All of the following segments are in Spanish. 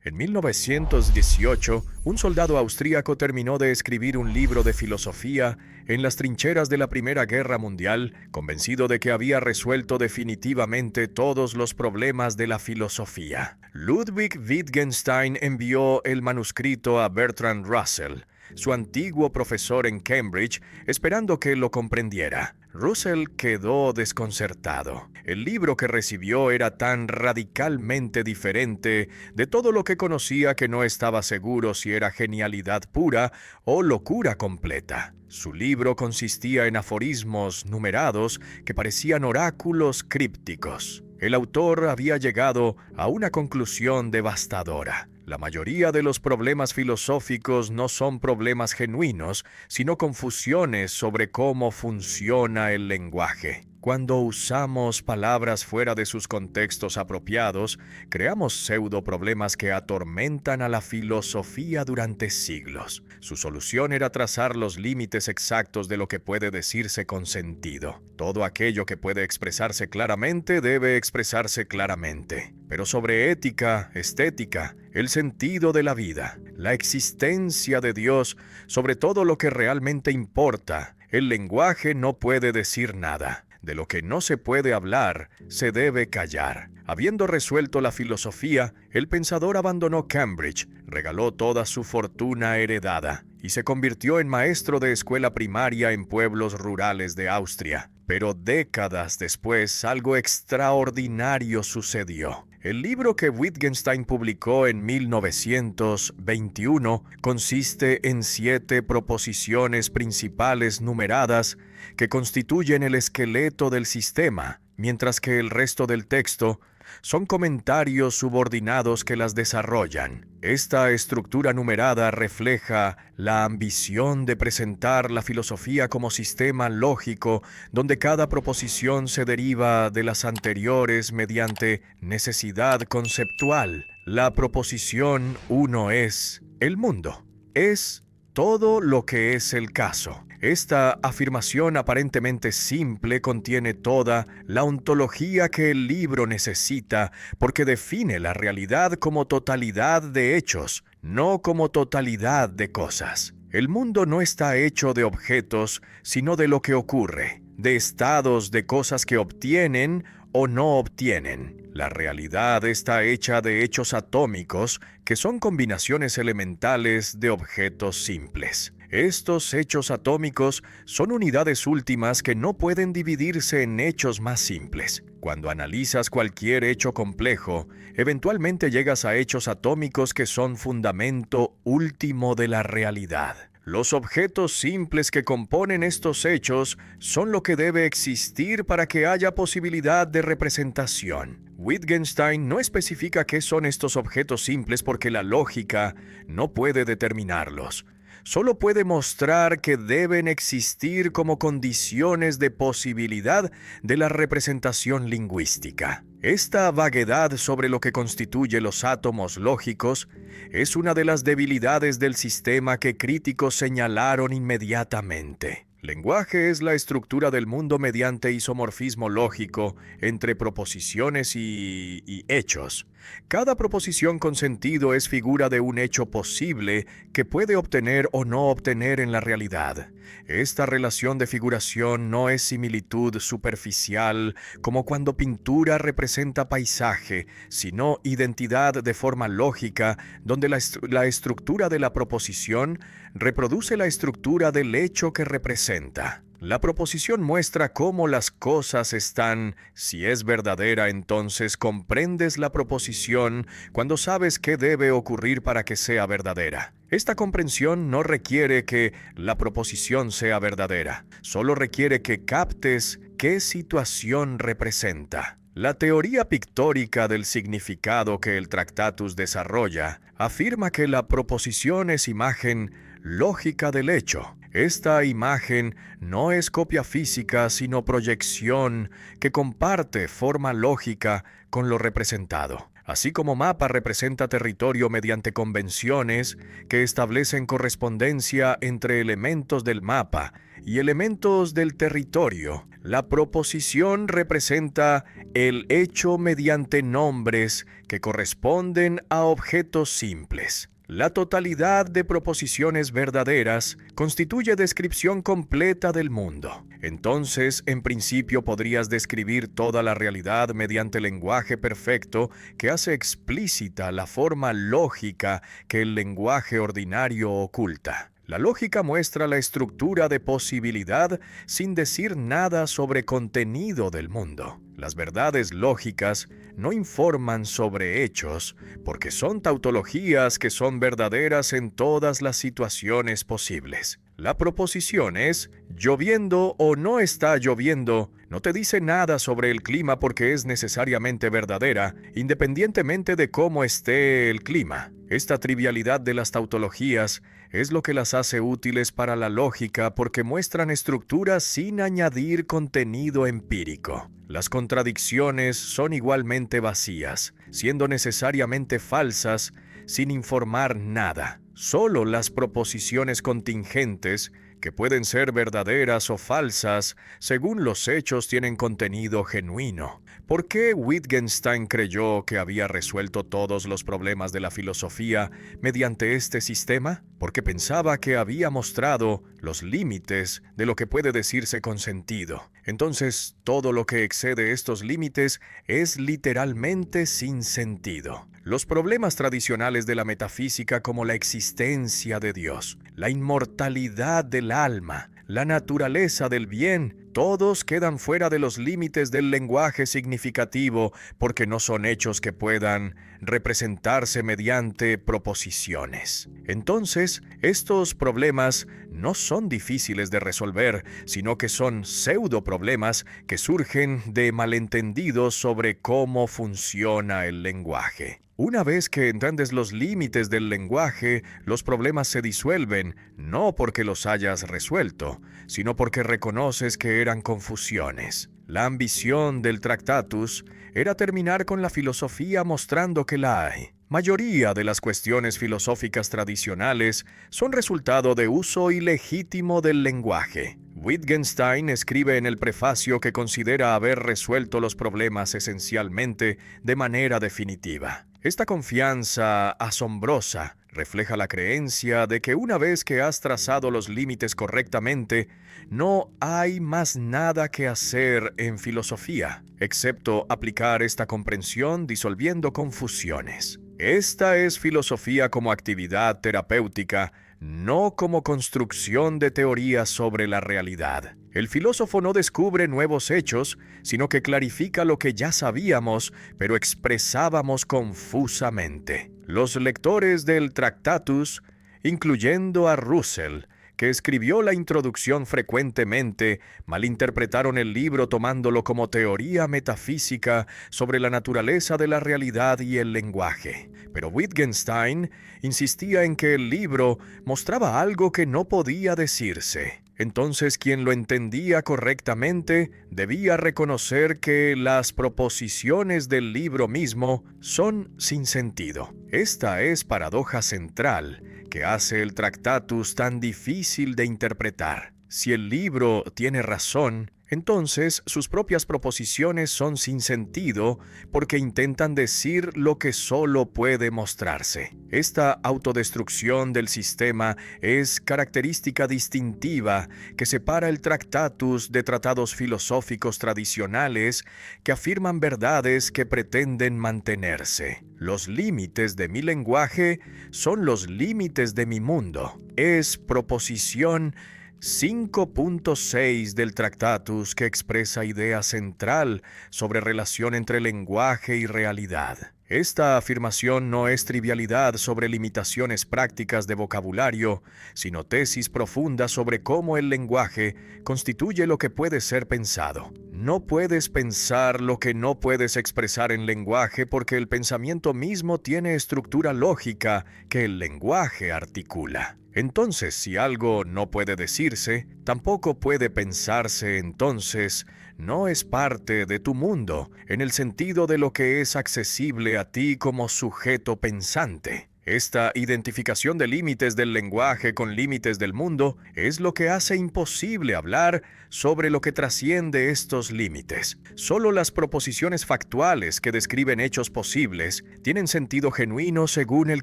En 1918, un soldado austríaco terminó de escribir un libro de filosofía en las trincheras de la Primera Guerra Mundial, convencido de que había resuelto definitivamente todos los problemas de la filosofía. Ludwig Wittgenstein envió el manuscrito a Bertrand Russell, su antiguo profesor en Cambridge, esperando que lo comprendiera. Russell quedó desconcertado. El libro que recibió era tan radicalmente diferente de todo lo que conocía que no estaba seguro si era genialidad pura o locura completa. Su libro consistía en aforismos numerados que parecían oráculos crípticos. El autor había llegado a una conclusión devastadora. La mayoría de los problemas filosóficos no son problemas genuinos, sino confusiones sobre cómo funciona el lenguaje. Cuando usamos palabras fuera de sus contextos apropiados, creamos pseudo-problemas que atormentan a la filosofía durante siglos. Su solución era trazar los límites exactos de lo que puede decirse con sentido. Todo aquello que puede expresarse claramente debe expresarse claramente. Pero sobre ética, estética, el sentido de la vida, la existencia de Dios, sobre todo lo que realmente importa, el lenguaje no puede decir nada. De lo que no se puede hablar, se debe callar. Habiendo resuelto la filosofía, el pensador abandonó Cambridge, regaló toda su fortuna heredada y se convirtió en maestro de escuela primaria en pueblos rurales de Austria. Pero décadas después, algo extraordinario sucedió. El libro que Wittgenstein publicó en 1921 consiste en 7 proposiciones principales numeradas que constituyen el esqueleto del sistema, mientras que el resto del texto son comentarios subordinados que las desarrollan. Esta estructura numerada refleja la ambición de presentar la filosofía como sistema lógico, donde cada proposición se deriva de las anteriores mediante necesidad conceptual. La proposición 1 es: el mundo es todo lo que es el caso. Esta afirmación aparentemente simple contiene toda la ontología que el libro necesita, porque define la realidad como totalidad de hechos, no como totalidad de cosas. El mundo no está hecho de objetos, sino de lo que ocurre, de estados de cosas que obtienen o no obtienen. La realidad está hecha de hechos atómicos, que son combinaciones elementales de objetos simples. Estos hechos atómicos son unidades últimas que no pueden dividirse en hechos más simples. Cuando analizas cualquier hecho complejo, eventualmente llegas a hechos atómicos que son fundamento último de la realidad. Los objetos simples que componen estos hechos son lo que debe existir para que haya posibilidad de representación. Wittgenstein no especifica qué son estos objetos simples porque la lógica no puede determinarlos. Solo puede mostrar que deben existir como condiciones de posibilidad de la representación lingüística. Esta vaguedad sobre lo que constituye los átomos lógicos es una de las debilidades del sistema que críticos señalaron inmediatamente. Lenguaje es la estructura del mundo mediante isomorfismo lógico entre proposiciones y hechos. Cada proposición con sentido es figura de un hecho posible que puede obtener o no obtener en la realidad. Esta relación de figuración no es similitud superficial como cuando pintura representa paisaje, sino identidad de forma lógica donde la estructura de la proposición reproduce la estructura del hecho que representa. La proposición muestra cómo las cosas están. Si es verdadera, entonces comprendes la proposición cuando sabes qué debe ocurrir para que sea verdadera. Esta comprensión no requiere que la proposición sea verdadera, solo requiere que captes qué situación representa. La teoría pictórica del significado que el Tractatus desarrolla afirma que la proposición es imagen lógica del hecho. Esta imagen no es copia física, sino proyección que comparte forma lógica con lo representado. Así como mapa representa territorio mediante convenciones que establecen correspondencia entre elementos del mapa y elementos del territorio, la proposición representa el hecho mediante nombres que corresponden a objetos simples. La totalidad de proposiciones verdaderas constituye descripción completa del mundo. Entonces, en principio podrías describir toda la realidad mediante lenguaje perfecto que hace explícita la forma lógica que el lenguaje ordinario oculta. La lógica muestra la estructura de posibilidad sin decir nada sobre contenido del mundo. Las verdades lógicas no informan sobre hechos, porque son tautologías que son verdaderas en todas las situaciones posibles. La proposición es, lloviendo o no está lloviendo, no te dice nada sobre el clima porque es necesariamente verdadera, independientemente de cómo esté el clima. Esta trivialidad de las tautologías es lo que las hace útiles para la lógica porque muestran estructuras sin añadir contenido empírico. Las contradicciones son igualmente vacías, siendo necesariamente falsas sin informar nada. Solo las proposiciones contingentes, que pueden ser verdaderas o falsas, según los hechos tienen contenido genuino. ¿Por qué Wittgenstein creyó que había resuelto todos los problemas de la filosofía mediante este sistema? Porque pensaba que había mostrado los límites de lo que puede decirse con sentido. Entonces, todo lo que excede estos límites es literalmente sin sentido. Los problemas tradicionales de la metafísica como la existencia de Dios, la inmortalidad del alma, la naturaleza del bien, todos quedan fuera de los límites del lenguaje significativo porque no son hechos que puedan representarse mediante proposiciones. Entonces, estos problemas no son difíciles de resolver, sino que son pseudo-problemas que surgen de malentendidos sobre cómo funciona el lenguaje. Una vez que entiendes los límites del lenguaje, los problemas se disuelven, no porque los hayas resuelto, sino porque reconoces que eran confusiones. La ambición del Tractatus era terminar con la filosofía mostrando que la hay. Mayoría de las cuestiones filosóficas tradicionales son resultado de uso ilegítimo del lenguaje. Wittgenstein escribe en el prefacio que considera haber resuelto los problemas esencialmente de manera definitiva. Esta confianza asombrosa refleja la creencia de que una vez que has trazado los límites correctamente, no hay más nada que hacer en filosofía, excepto aplicar esta comprensión disolviendo confusiones. Esta es filosofía como actividad terapéutica, no como construcción de teorías sobre la realidad. El filósofo no descubre nuevos hechos, sino que clarifica lo que ya sabíamos, pero expresábamos confusamente. Los lectores del Tractatus, incluyendo a Russell, que escribió la introducción frecuentemente, malinterpretaron el libro tomándolo como teoría metafísica sobre la naturaleza de la realidad y el lenguaje. Pero Wittgenstein insistía en que el libro mostraba algo que no podía decirse. Entonces, quien lo entendía correctamente debía reconocer que las proposiciones del libro mismo son sin sentido. Esta es paradoja central que hace el Tractatus tan difícil de interpretar. Si el libro tiene razón, entonces sus propias proposiciones son sin sentido porque intentan decir lo que solo puede mostrarse. Esta autodestrucción del sistema es característica distintiva que separa el Tractatus de tratados filosóficos tradicionales que afirman verdades que pretenden mantenerse. Los límites de mi lenguaje son los límites de mi mundo. Es proposición 5.6 del Tractatus que expresa idea central sobre relación entre lenguaje y realidad. Esta afirmación no es trivialidad sobre limitaciones prácticas de vocabulario, sino tesis profunda sobre cómo el lenguaje constituye lo que puede ser pensado. No puedes pensar lo que no puedes expresar en lenguaje porque el pensamiento mismo tiene estructura lógica que el lenguaje articula. Entonces, si algo no puede decirse, tampoco puede pensarse, entonces no es parte de tu mundo, en el sentido de lo que es accesible a ti como sujeto pensante. Esta identificación de límites del lenguaje con límites del mundo es lo que hace imposible hablar sobre lo que trasciende estos límites. Solo las proposiciones factuales que describen hechos posibles tienen sentido genuino según el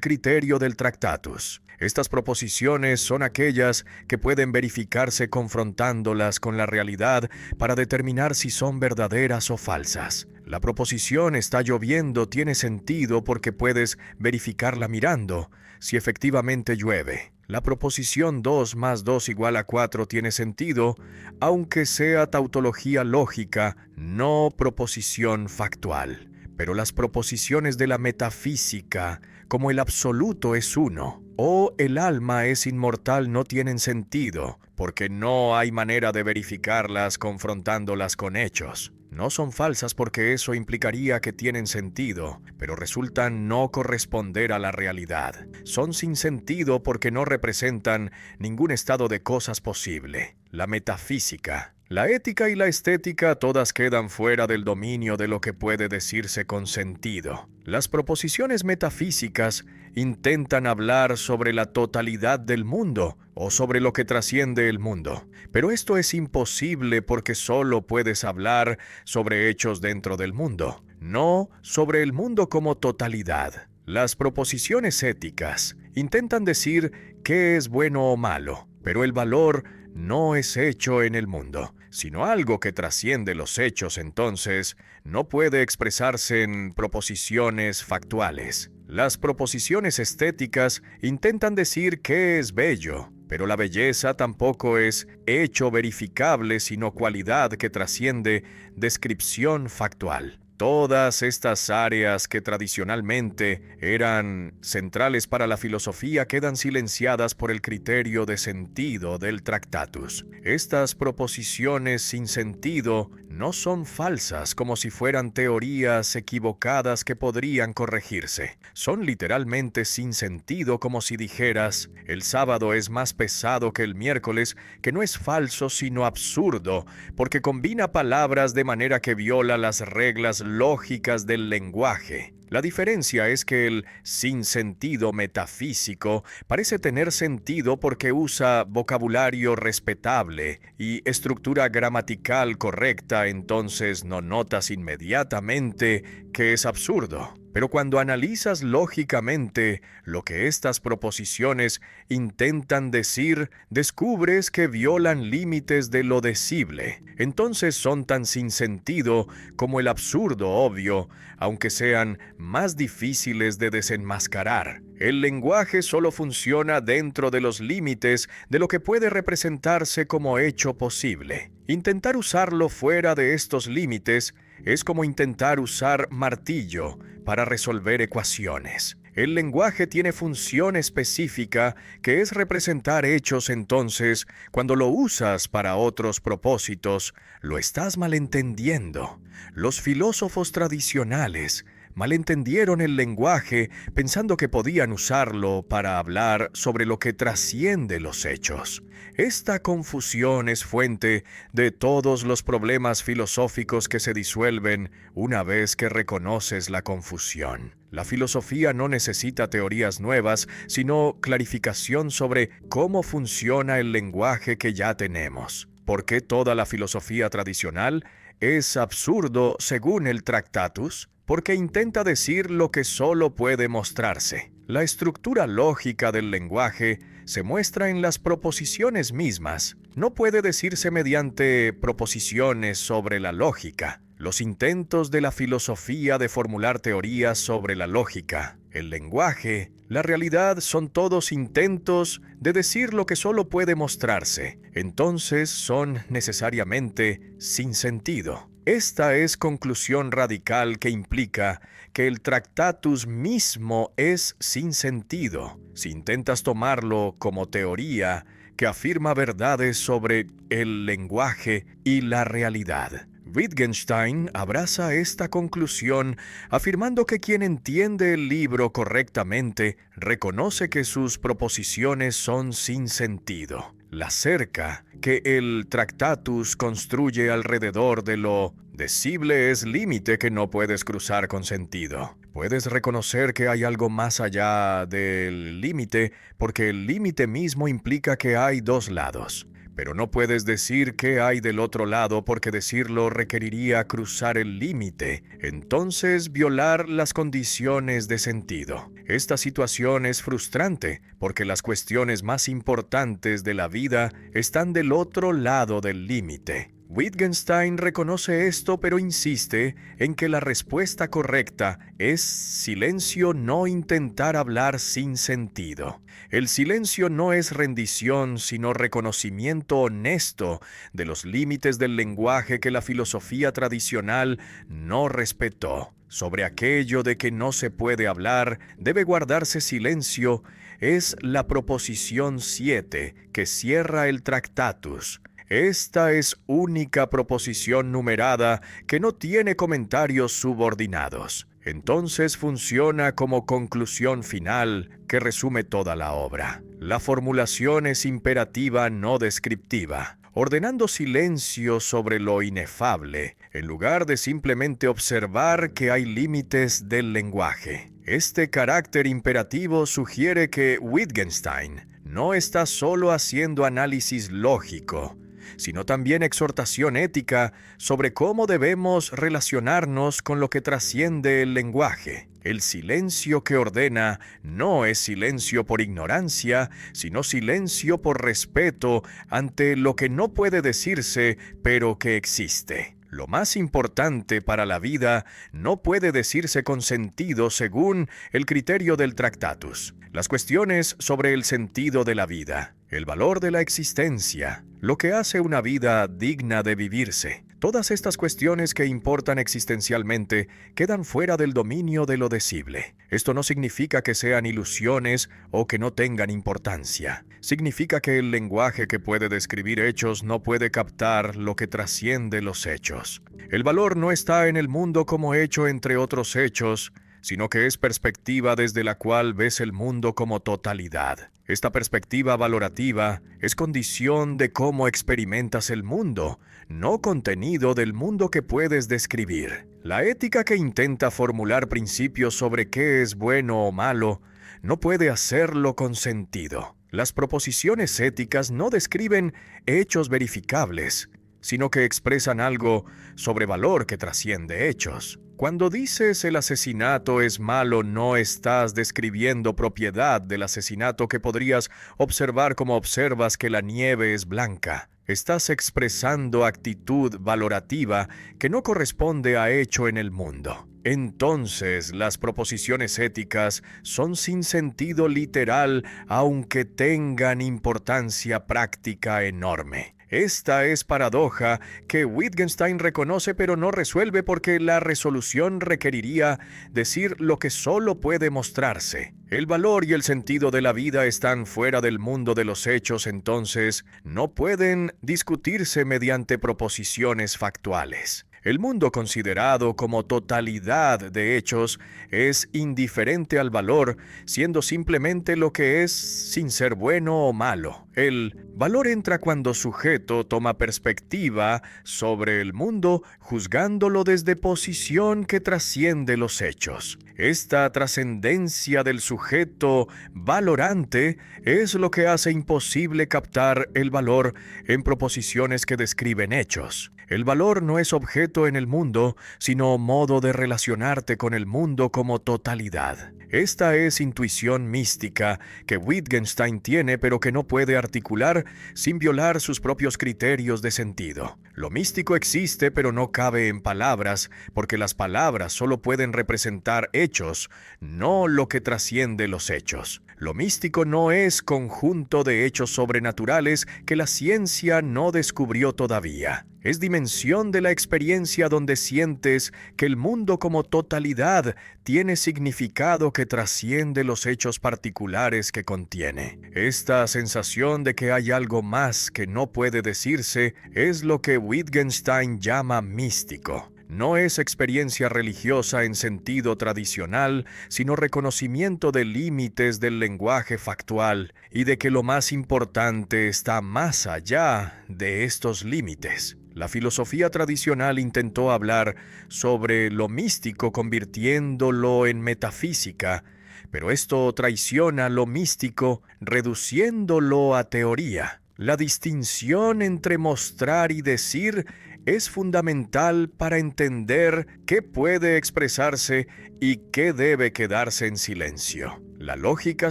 criterio del Tractatus. Estas proposiciones son aquellas que pueden verificarse confrontándolas con la realidad para determinar si son verdaderas o falsas. La proposición "está lloviendo" tiene sentido porque puedes verificarla mirando si efectivamente llueve. La proposición 2 más 2 igual a 4 tiene sentido, aunque sea tautología lógica, no proposición factual. Pero las proposiciones de la metafísica, como el absoluto es uno, o el alma es inmortal, no tienen sentido, porque no hay manera de verificarlas confrontándolas con hechos. No son falsas porque eso implicaría que tienen sentido, pero resultan no corresponder a la realidad. Son sin sentido porque no representan ningún estado de cosas posible. La metafísica, la ética y la estética todas quedan fuera del dominio de lo que puede decirse con sentido. Las proposiciones metafísicas intentan hablar sobre la totalidad del mundo o sobre lo que trasciende el mundo, pero esto es imposible porque solo puedes hablar sobre hechos dentro del mundo, no sobre el mundo como totalidad. Las proposiciones éticas intentan decir qué es bueno o malo, pero el valor no es hecho en el mundo, sino algo que trasciende los hechos, entonces no puede expresarse en proposiciones factuales. Las proposiciones estéticas intentan decir qué es bello, pero la belleza tampoco es hecho verificable, sino cualidad que trasciende descripción factual. Todas estas áreas que tradicionalmente eran centrales para la filosofía quedan silenciadas por el criterio de sentido del Tractatus. Estas proposiciones sin sentido no son falsas como si fueran teorías equivocadas que podrían corregirse. Son literalmente sin sentido como si dijeras, el sábado es más pesado que el miércoles, que no es falso sino absurdo, porque combina palabras de manera que viola las reglas lógicas del lenguaje. La diferencia es que el sinsentido metafísico parece tener sentido porque usa vocabulario respetable y estructura gramatical correcta, entonces no notas inmediatamente que es absurdo. Pero cuando analizas lógicamente lo que estas proposiciones intentan decir, descubres que violan límites de lo decible. Entonces son tan sin sentido como el absurdo obvio, aunque sean más difíciles de desenmascarar. El lenguaje solo funciona dentro de los límites de lo que puede representarse como hecho posible. Intentar usarlo fuera de estos límites es como intentar usar martillo para resolver ecuaciones. El lenguaje tiene función específica que es representar hechos, entonces, cuando lo usas para otros propósitos, lo estás malentendiendo. Los filósofos tradicionales malentendieron el lenguaje pensando que podían usarlo para hablar sobre lo que trasciende los hechos. Esta confusión es fuente de todos los problemas filosóficos que se disuelven una vez que reconoces la confusión. La filosofía no necesita teorías nuevas, sino clarificación sobre cómo funciona el lenguaje que ya tenemos. ¿Por qué toda la filosofía tradicional es absurdo según el Tractatus? Porque intenta decir lo que solo puede mostrarse. La estructura lógica del lenguaje se muestra en las proposiciones mismas. No puede decirse mediante proposiciones sobre la lógica. Los intentos de la filosofía de formular teorías sobre la lógica, el lenguaje, la realidad son todos intentos de decir lo que solo puede mostrarse. Entonces son necesariamente sin sentido. Esta es conclusión radical que implica que el Tractatus mismo es sin sentido. Si intentas tomarlo como teoría que afirma verdades sobre el lenguaje y la realidad. Wittgenstein abraza esta conclusión afirmando que quien entiende el libro correctamente reconoce que sus proposiciones son sin sentido. La cerca que el Tractatus construye alrededor de lo decible es límite que no puedes cruzar con sentido. Puedes reconocer que hay algo más allá del límite porque el límite mismo implica que hay dos lados. Pero no puedes decir qué hay del otro lado porque decirlo requeriría cruzar el límite, entonces violar las condiciones de sentido. Esta situación es frustrante porque las cuestiones más importantes de la vida están del otro lado del límite. Wittgenstein reconoce esto, pero insiste en que la respuesta correcta es silencio, no intentar hablar sin sentido. El silencio no es rendición, sino reconocimiento honesto de los límites del lenguaje que la filosofía tradicional no respetó. Sobre aquello de que no se puede hablar, debe guardarse silencio, es la proposición 7 que cierra el Tractatus. Esta es única proposición numerada que no tiene comentarios subordinados. Entonces funciona como conclusión final que resume toda la obra. La formulación es imperativa, no descriptiva, ordenando silencio sobre lo inefable, en lugar de simplemente observar que hay límites del lenguaje. Este carácter imperativo sugiere que Wittgenstein no está solo haciendo análisis lógico, sino también exhortación ética sobre cómo debemos relacionarnos con lo que trasciende el lenguaje. El silencio que ordena no es silencio por ignorancia, sino silencio por respeto ante lo que no puede decirse, pero que existe. Lo más importante para la vida no puede decirse con sentido según el criterio del Tractatus. Las cuestiones sobre el sentido de la vida, el valor de la existencia, lo que hace una vida digna de vivirse. Todas estas cuestiones que importan existencialmente quedan fuera del dominio de lo decible. Esto no significa que sean ilusiones o que no tengan importancia. Significa que el lenguaje que puede describir hechos no puede captar lo que trasciende los hechos. El valor no está en el mundo como hecho entre otros hechos, sino que es perspectiva desde la cual ves el mundo como totalidad. Esta perspectiva valorativa es condición de cómo experimentas el mundo, no contenido del mundo que puedes describir. La ética que intenta formular principios sobre qué es bueno o malo no puede hacerlo con sentido. Las proposiciones éticas no describen hechos verificables, sino que expresan algo sobre valor que trasciende hechos. Cuando dices el asesinato es malo, no estás describiendo propiedad del asesinato que podrías observar como observas que la nieve es blanca. Estás expresando actitud valorativa que no corresponde a hecho en el mundo. Entonces, las proposiciones éticas son sin sentido literal, aunque tengan importancia práctica enorme. Esta es paradoja que Wittgenstein reconoce pero no resuelve porque la resolución requeriría decir lo que solo puede mostrarse. El valor y el sentido de la vida están fuera del mundo de los hechos, entonces no pueden discutirse mediante proposiciones factuales. El mundo considerado como totalidad de hechos es indiferente al valor, siendo simplemente lo que es sin ser bueno o malo. El valor entra cuando sujeto toma perspectiva sobre el mundo, juzgándolo desde posición que trasciende los hechos. Esta trascendencia del sujeto valorante es lo que hace imposible captar el valor en proposiciones que describen hechos. El valor no es objeto en el mundo, sino modo de relacionarte con el mundo como totalidad. Esta es intuición mística que Wittgenstein tiene pero que no puede articular sin violar sus propios criterios de sentido. Lo místico existe pero no cabe en palabras, porque las palabras solo pueden representar hechos, no lo que trasciende los hechos. Lo místico no es conjunto de hechos sobrenaturales que la ciencia no descubrió todavía. Es dimensión de la experiencia donde sientes que el mundo como totalidad tiene significado que trasciende los hechos particulares que contiene. Esta sensación de que hay algo más que no puede decirse es lo que Wittgenstein llama místico. No es experiencia religiosa en sentido tradicional, sino reconocimiento de límites del lenguaje factual y de que lo más importante está más allá de estos límites. La filosofía tradicional intentó hablar sobre lo místico convirtiéndolo en metafísica, pero esto traiciona lo místico reduciéndolo a teoría. La distinción entre mostrar y decir es fundamental para entender qué puede expresarse y qué debe quedarse en silencio. La lógica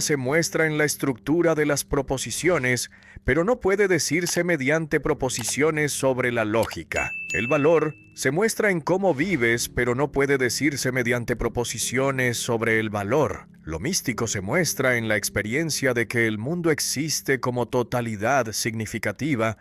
se muestra en la estructura de las proposiciones, pero no puede decirse mediante proposiciones sobre la lógica. El valor se muestra en cómo vives, pero no puede decirse mediante proposiciones sobre el valor. Lo místico se muestra en la experiencia de que el mundo existe como totalidad significativa,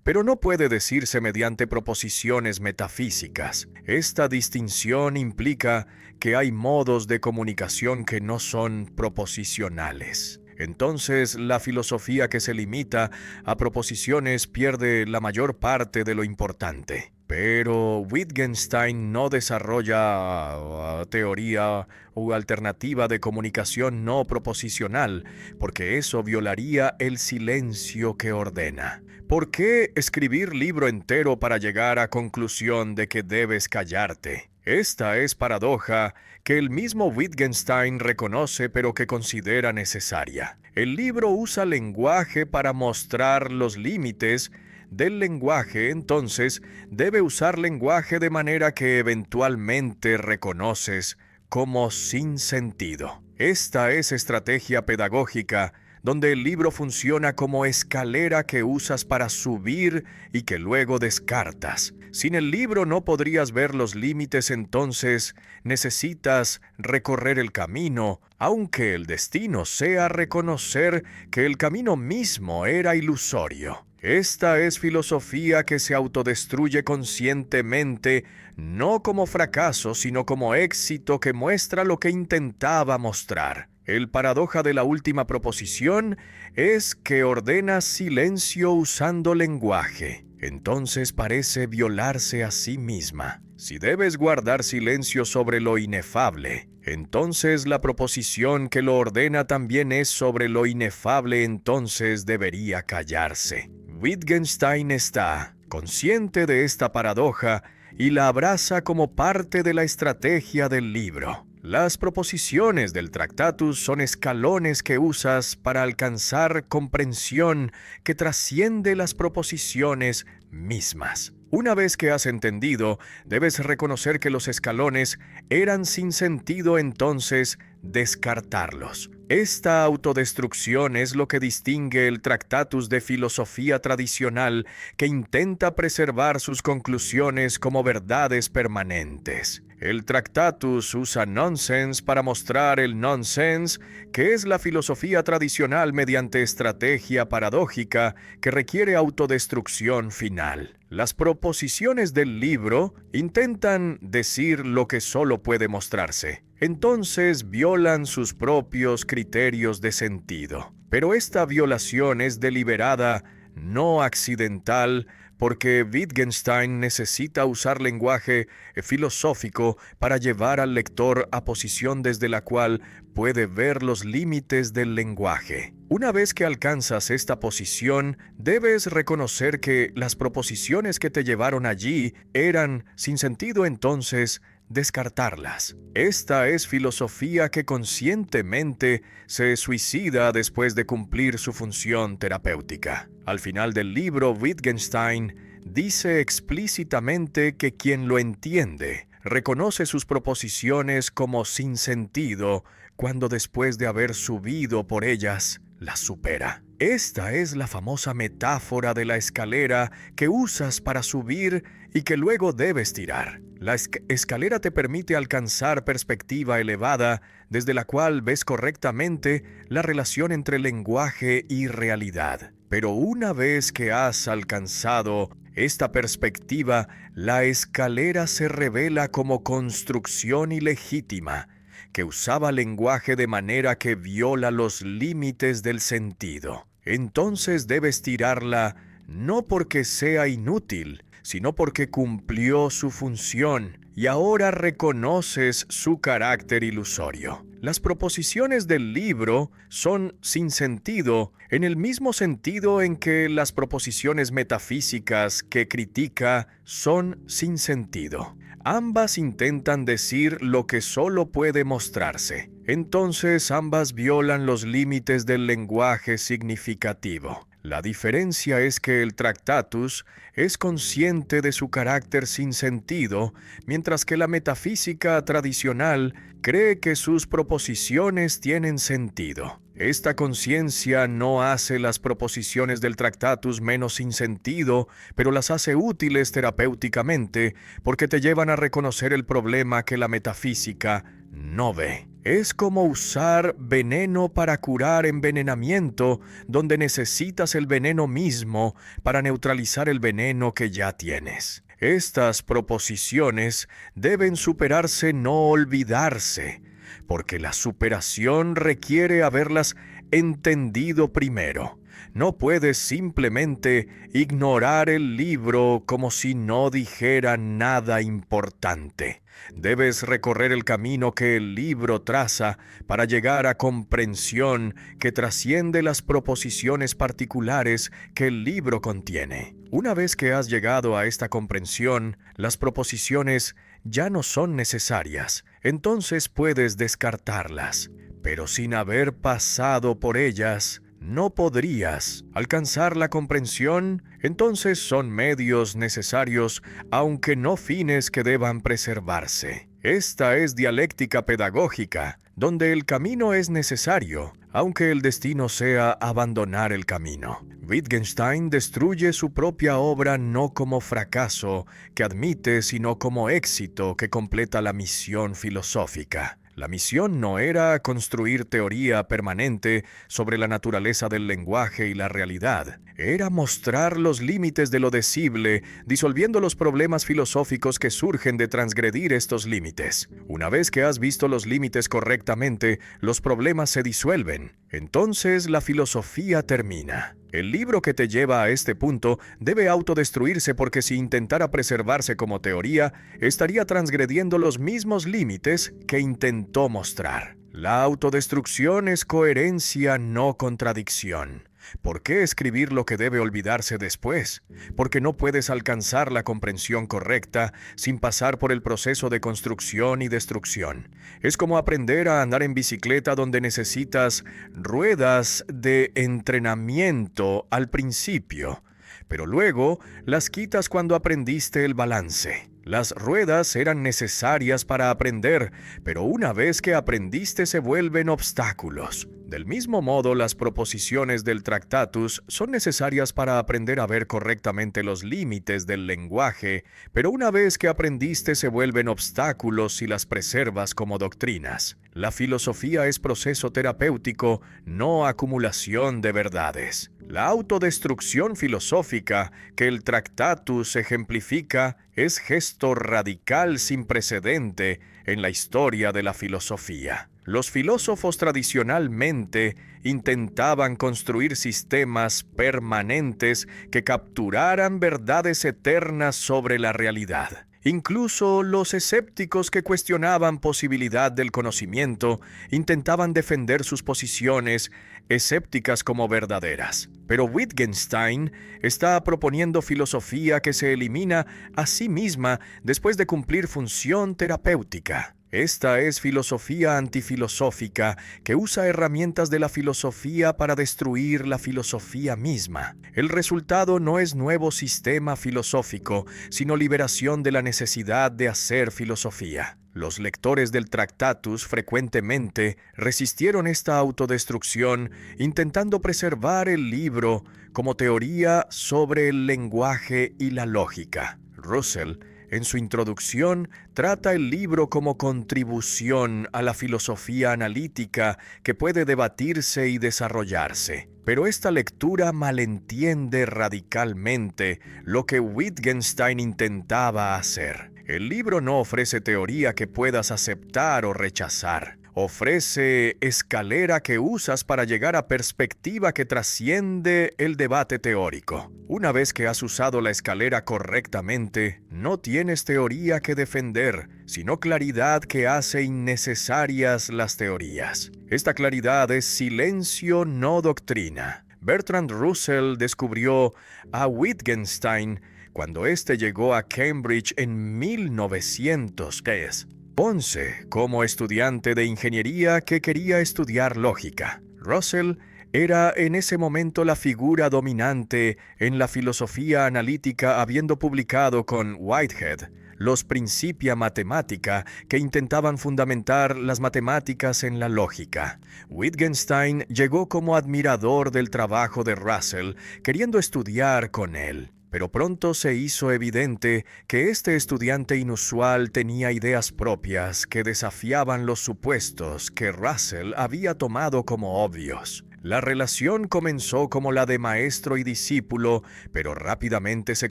pero no puede decirse mediante proposiciones metafísicas. Esta distinción implica que hay modos de comunicación que no son proposicionales. Entonces, la filosofía que se limita a proposiciones pierde la mayor parte de lo importante. Pero Wittgenstein no desarrolla teoría o alternativa de comunicación no proposicional, porque eso violaría el silencio que ordena. ¿Por qué escribir libro entero para llegar a conclusión de que debes callarte? Esta es paradoja que el mismo Wittgenstein reconoce pero que considera necesaria. El libro usa lenguaje para mostrar los límites del lenguaje, entonces debe usar lenguaje de manera que eventualmente reconoces como sin sentido. Esta es estrategia pedagógica, donde el libro funciona como escalera que usas para subir y que luego descartas. Sin el libro no podrías ver los límites, entonces necesitas recorrer el camino, aunque el destino sea reconocer que el camino mismo era ilusorio. Esta es filosofía que se autodestruye conscientemente, no como fracaso, sino como éxito que muestra lo que intentaba mostrar. El paradoja de la última proposición es que ordena silencio usando lenguaje. Entonces parece violarse a sí misma. Si debes guardar silencio sobre lo inefable, entonces la proposición que lo ordena también es sobre lo inefable, entonces debería callarse. Wittgenstein está consciente de esta paradoja y la abraza como parte de la estrategia del libro. Las proposiciones del Tractatus son escalones que usas para alcanzar comprensión que trasciende las proposiciones mismas. Una vez que has entendido, debes reconocer que los escalones eran sin sentido, entonces descartarlos. Esta autodestrucción es lo que distingue el Tractatus de filosofía tradicional, que intenta preservar sus conclusiones como verdades permanentes. El Tractatus usa nonsense para mostrar el nonsense, que es la filosofía tradicional mediante estrategia paradójica que requiere autodestrucción final. Las proposiciones del libro intentan decir lo que solo puede mostrarse. Entonces violan sus propios criterios de sentido. Pero esta violación es deliberada, no accidental, porque Wittgenstein necesita usar lenguaje filosófico para llevar al lector a posición desde la cual puede ver los límites del lenguaje. Una vez que alcanzas esta posición, debes reconocer que las proposiciones que te llevaron allí eran sin sentido, entonces descartarlas. Esta es filosofía que conscientemente se suicida después de cumplir su función terapéutica. Al final del libro, Wittgenstein dice explícitamente que quien lo entiende reconoce sus proposiciones como sin sentido cuando después de haber subido por ellas, las supera. Esta es la famosa metáfora de la escalera que usas para subir y que luego debes tirar. La escalera te permite alcanzar perspectiva elevada desde la cual ves correctamente la relación entre lenguaje y realidad. Pero una vez que has alcanzado esta perspectiva, la escalera se revela como construcción ilegítima, que usaba lenguaje de manera que viola los límites del sentido. Entonces debes tirarla no porque sea inútil, sino porque cumplió su función y ahora reconoces su carácter ilusorio. Las proposiciones del libro son sin sentido en el mismo sentido en que las proposiciones metafísicas que critica son sin sentido. Ambas intentan decir lo que solo puede mostrarse. Entonces ambas violan los límites del lenguaje significativo. La diferencia es que el Tractatus es consciente de su carácter sin sentido, mientras que la metafísica tradicional cree que sus proposiciones tienen sentido. Esta conciencia no hace las proposiciones del Tractatus menos sin sentido, pero las hace útiles terapéuticamente porque te llevan a reconocer el problema que la metafísica no ve. Es como usar veneno para curar envenenamiento, donde necesitas el veneno mismo para neutralizar el veneno que ya tienes. Estas proposiciones deben superarse, no olvidarse, porque la superación requiere haberlas entendido primero. No puedes simplemente ignorar el libro como si no dijera nada importante. Debes recorrer el camino que el libro traza para llegar a comprensión que trasciende las proposiciones particulares que el libro contiene. Una vez que has llegado a esta comprensión, las proposiciones ya no son necesarias, entonces puedes descartarlas, pero sin haber pasado por ellas, no podrías alcanzar la comprensión. Entonces son medios necesarios, aunque no fines que deban preservarse. Esta es dialéctica pedagógica, donde el camino es necesario, aunque el destino sea abandonar el camino. Wittgenstein destruye su propia obra no como fracaso que admite, sino como éxito que completa la misión filosófica. La misión no era construir teoría permanente sobre la naturaleza del lenguaje y la realidad. Era mostrar los límites de lo decible, disolviendo los problemas filosóficos que surgen de transgredir estos límites. Una vez que has visto los límites correctamente, los problemas se disuelven. Entonces la filosofía termina. El libro que te lleva a este punto debe autodestruirse porque si intentara preservarse como teoría, estaría transgrediendo los mismos límites que intentó mostrar. La autodestrucción es coherencia, no contradicción. ¿Por qué escribir lo que debe olvidarse después? Porque no puedes alcanzar la comprensión correcta sin pasar por el proceso de construcción y destrucción. Es como aprender a andar en bicicleta donde necesitas ruedas de entrenamiento al principio, pero luego las quitas cuando aprendiste el balance. Las ruedas eran necesarias para aprender, pero una vez que aprendiste se vuelven obstáculos. Del mismo modo, las proposiciones del Tractatus son necesarias para aprender a ver correctamente los límites del lenguaje, pero una vez que aprendiste se vuelven obstáculos si las preservas como doctrinas. La filosofía es proceso terapéutico, no acumulación de verdades. La autodestrucción filosófica que el Tractatus ejemplifica es gesto radical sin precedente en la historia de la filosofía. Los filósofos tradicionalmente intentaban construir sistemas permanentes que capturaran verdades eternas sobre la realidad. Incluso los escépticos que cuestionaban posibilidad del conocimiento intentaban defender sus posiciones escépticas como verdaderas. Pero Wittgenstein está proponiendo filosofía que se elimina a sí misma después de cumplir función terapéutica. Esta es filosofía antifilosófica que usa herramientas de la filosofía para destruir la filosofía misma. El resultado no es nuevo sistema filosófico, sino liberación de la necesidad de hacer filosofía. Los lectores del Tractatus frecuentemente resistieron esta autodestrucción, intentando preservar el libro como teoría sobre el lenguaje y la lógica. Russell, en su introducción, trata el libro como contribución a la filosofía analítica que puede debatirse y desarrollarse. Pero esta lectura malentiende radicalmente lo que Wittgenstein intentaba hacer. El libro no ofrece teoría que puedas aceptar o rechazar. Ofrece escalera que usas para llegar a perspectiva que trasciende el debate teórico. Una vez que has usado la escalera correctamente, no tienes teoría que defender, sino claridad que hace innecesarias las teorías. Esta claridad es silencio, no doctrina. Bertrand Russell descubrió a Wittgenstein cuando éste llegó a Cambridge en 1911 como estudiante de ingeniería que quería estudiar lógica. Russell era en ese momento la figura dominante en la filosofía analítica, habiendo publicado con Whitehead los Principia Mathematica, que intentaban fundamentar las matemáticas en la lógica. Wittgenstein llegó como admirador del trabajo de Russell, queriendo estudiar con él. Pero pronto se hizo evidente que este estudiante inusual tenía ideas propias que desafiaban los supuestos que Russell había tomado como obvios. La relación comenzó como la de maestro y discípulo, pero rápidamente se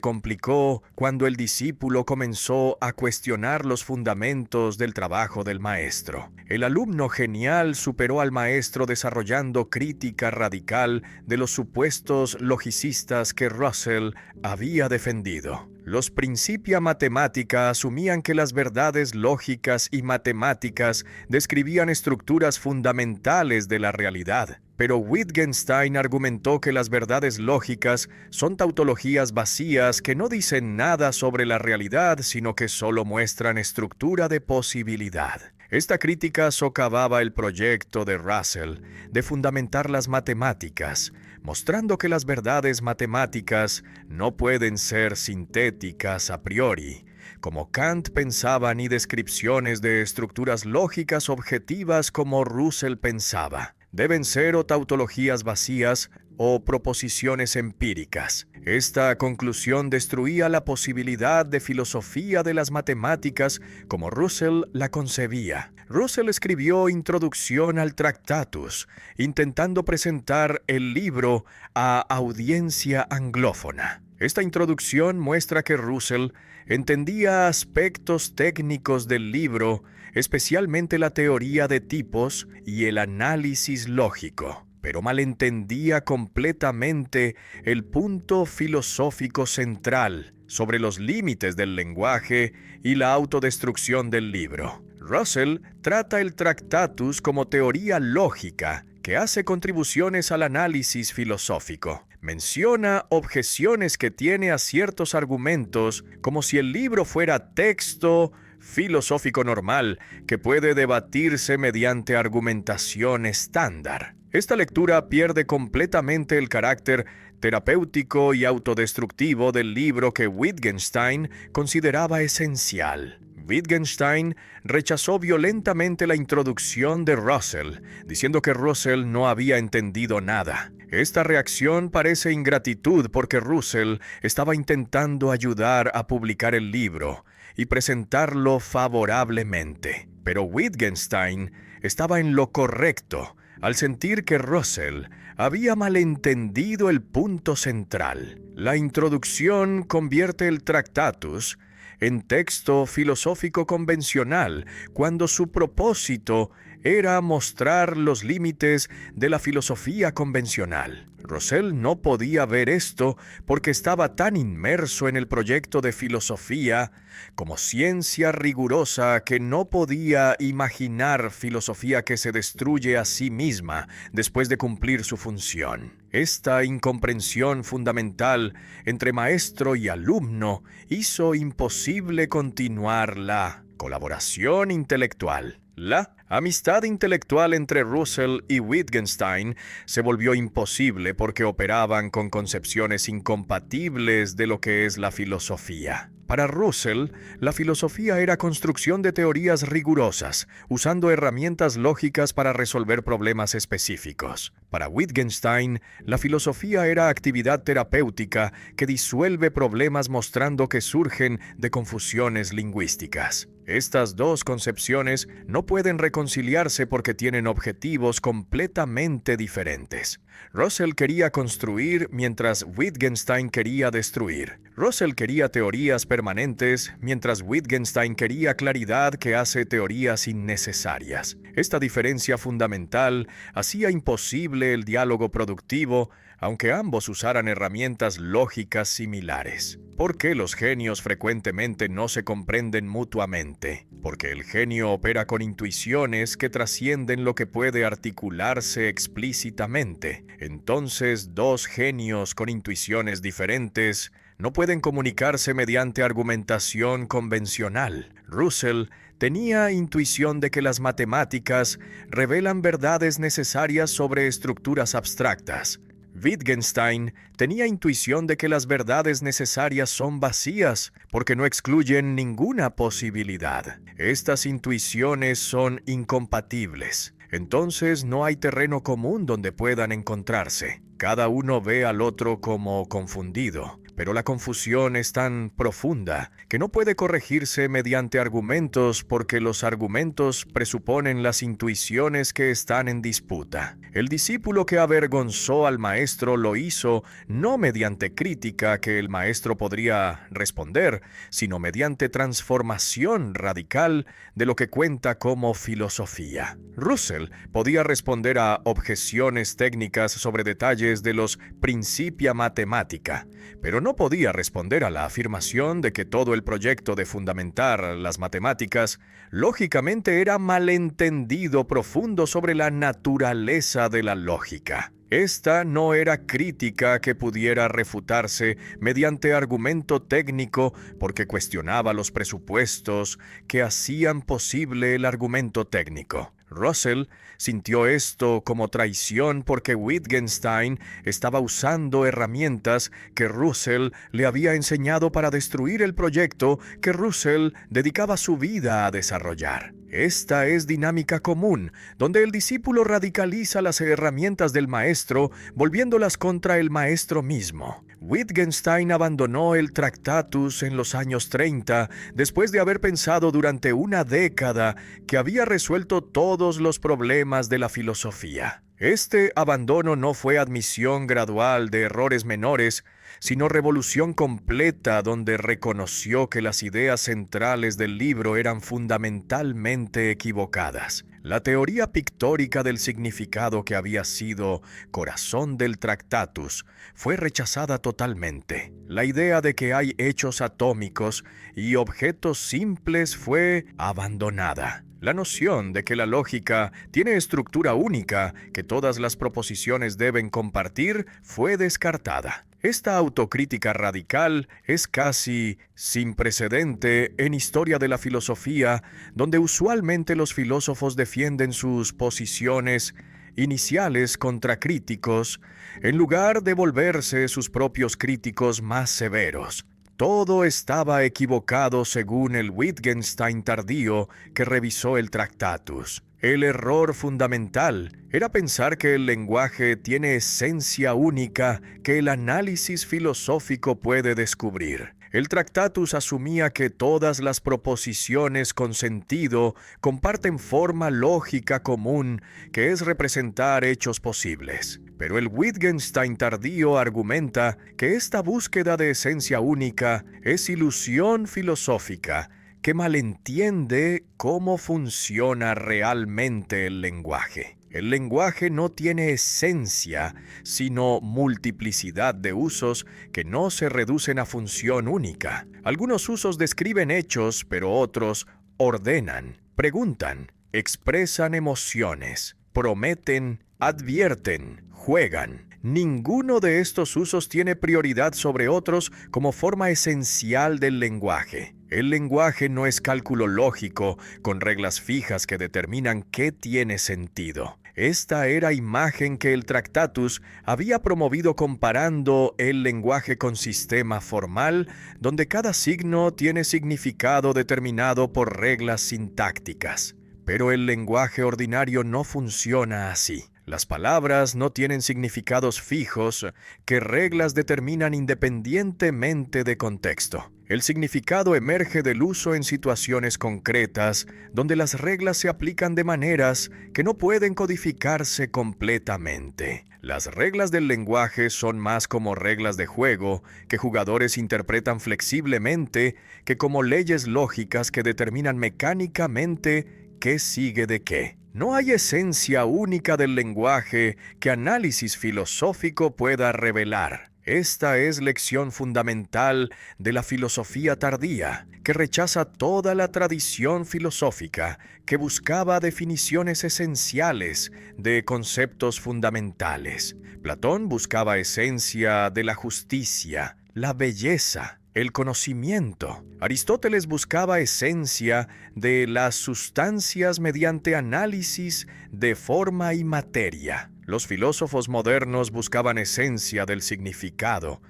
complicó cuando el discípulo comenzó a cuestionar los fundamentos del trabajo del maestro. El alumno genial superó al maestro desarrollando crítica radical de los supuestos logicistas que Russell había defendido. Los Principia Mathematica asumían que las verdades lógicas y matemáticas describían estructuras fundamentales de la realidad. Pero Wittgenstein argumentó que las verdades lógicas son tautologías vacías que no dicen nada sobre la realidad, sino que solo muestran estructura de posibilidad. Esta crítica socavaba el proyecto de Russell de fundamentar las matemáticas, mostrando que las verdades matemáticas no pueden ser sintéticas a priori, como Kant pensaba, ni descripciones de estructuras lógicas objetivas como Russell pensaba. Deben ser o tautologías vacías o proposiciones empíricas. Esta conclusión destruía la posibilidad de filosofía de las matemáticas como Russell la concebía. Russell escribió Introducción al Tractatus, intentando presentar el libro a audiencia anglófona. Esta introducción muestra que Russell entendía aspectos técnicos del libro, especialmente la teoría de tipos y el análisis lógico, pero malentendía completamente el punto filosófico central sobre los límites del lenguaje y la autodestrucción del libro. Russell trata el Tractatus como teoría lógica que hace contribuciones al análisis filosófico. Menciona objeciones que tiene a ciertos argumentos como si el libro fuera texto filosófico normal que puede debatirse mediante argumentación estándar. Esta lectura pierde completamente el carácter terapéutico y autodestructivo del libro que Wittgenstein consideraba esencial. Wittgenstein rechazó violentamente la introducción de Russell, diciendo que Russell no había entendido nada. Esta reacción parece ingratitud porque Russell estaba intentando ayudar a publicar el libro y presentarlo favorablemente. Pero Wittgenstein estaba en lo correcto al sentir que Russell había malentendido el punto central. La introducción convierte el Tractatus en texto filosófico convencional, cuando su propósito era mostrar los límites de la filosofía convencional. Russell no podía ver esto porque estaba tan inmerso en el proyecto de filosofía como ciencia rigurosa que no podía imaginar filosofía que se destruye a sí misma después de cumplir su función. Esta incomprensión fundamental entre maestro y alumno hizo imposible continuar la colaboración intelectual. La amistad intelectual entre Russell y Wittgenstein se volvió imposible porque operaban con concepciones incompatibles de lo que es la filosofía. Para Russell, la filosofía era construcción de teorías rigurosas, usando herramientas lógicas para resolver problemas específicos. Para Wittgenstein, la filosofía era actividad terapéutica que disuelve problemas mostrando que surgen de confusiones lingüísticas. Estas dos concepciones no pueden reconciliarse porque tienen objetivos completamente diferentes. Russell quería construir mientras Wittgenstein quería destruir. Russell quería teorías permanentes, mientras Wittgenstein quería claridad que hace teorías innecesarias. Esta diferencia fundamental hacía imposible el diálogo productivo, aunque ambos usaran herramientas lógicas similares. ¿Por qué los genios frecuentemente no se comprenden mutuamente? Porque el genio opera con intuiciones que trascienden lo que puede articularse explícitamente. Entonces, dos genios con intuiciones diferentes no pueden comunicarse mediante argumentación convencional. Russell tenía intuición de que las matemáticas revelan verdades necesarias sobre estructuras abstractas. Wittgenstein tenía intuición de que las verdades necesarias son vacías porque no excluyen ninguna posibilidad. Estas intuiciones son incompatibles. Entonces no hay terreno común donde puedan encontrarse. Cada uno ve al otro como confundido, pero la confusión es tan profunda que no puede corregirse mediante argumentos porque los argumentos presuponen las intuiciones que están en disputa. El discípulo que avergonzó al maestro lo hizo no mediante crítica que el maestro podría responder, sino mediante transformación radical de lo que cuenta como filosofía. Russell podía responder a objeciones técnicas sobre detalles de los Principia Mathematica, pero no podía responder a la afirmación de que todo el proyecto de fundamentar las matemáticas lógicamente era malentendido profundo sobre la naturaleza de la lógica. Esta no era crítica que pudiera refutarse mediante argumento técnico porque cuestionaba los presupuestos que hacían posible el argumento técnico. Russell sintió esto como traición porque Wittgenstein estaba usando herramientas que Russell le había enseñado para destruir el proyecto que Russell dedicaba su vida a desarrollar. Esta es dinámica común, donde el discípulo radicaliza las herramientas del maestro, volviéndolas contra el maestro mismo. Wittgenstein abandonó el Tractatus en los años 30, después de haber pensado durante una década que había resuelto todos los problemas de la filosofía. Este abandono no fue admisión gradual de errores menores, sino revolución completa donde reconoció que las ideas centrales del libro eran fundamentalmente equivocadas. La teoría pictórica del significado que había sido corazón del Tractatus fue rechazada totalmente. La idea de que hay hechos atómicos y objetos simples fue abandonada. La noción de que la lógica tiene estructura única que todas las proposiciones deben compartir fue descartada. Esta autocrítica radical es casi sin precedente en historia de la filosofía, donde usualmente los filósofos defienden sus posiciones iniciales contra críticos, en lugar de volverse sus propios críticos más severos. Todo estaba equivocado según el Wittgenstein tardío que revisó el Tractatus. El error fundamental era pensar que el lenguaje tiene esencia única que el análisis filosófico puede descubrir. El Tractatus asumía que todas las proposiciones con sentido comparten forma lógica común, que es representar hechos posibles. Pero el Wittgenstein tardío argumenta que esta búsqueda de esencia única es ilusión filosófica, que malentiende cómo funciona realmente el lenguaje. El lenguaje no tiene esencia, sino multiplicidad de usos que no se reducen a función única. Algunos usos describen hechos, pero otros ordenan, preguntan, expresan emociones, prometen, advierten, juegan. Ninguno de estos usos tiene prioridad sobre otros como forma esencial del lenguaje. El lenguaje no es cálculo lógico con reglas fijas que determinan qué tiene sentido. Esta era imagen que el Tractatus había promovido comparando el lenguaje con sistema formal, donde cada signo tiene significado determinado por reglas sintácticas. Pero el lenguaje ordinario no funciona así. Las palabras no tienen significados fijos que reglas determinan independientemente de contexto. El significado emerge del uso en situaciones concretas, donde las reglas se aplican de maneras que no pueden codificarse completamente. Las reglas del lenguaje son más como reglas de juego que jugadores interpretan flexiblemente que como leyes lógicas que determinan mecánicamente qué sigue de qué. No hay esencia única del lenguaje que análisis filosófico pueda revelar. Esta es lección fundamental de la filosofía tardía, que rechaza toda la tradición filosófica que buscaba definiciones esenciales de conceptos fundamentales. Platón buscaba esencia de la justicia, la belleza, el conocimiento. Aristóteles buscaba esencia de las sustancias mediante análisis de forma y materia. Los filósofos modernos buscaban esencia del significado,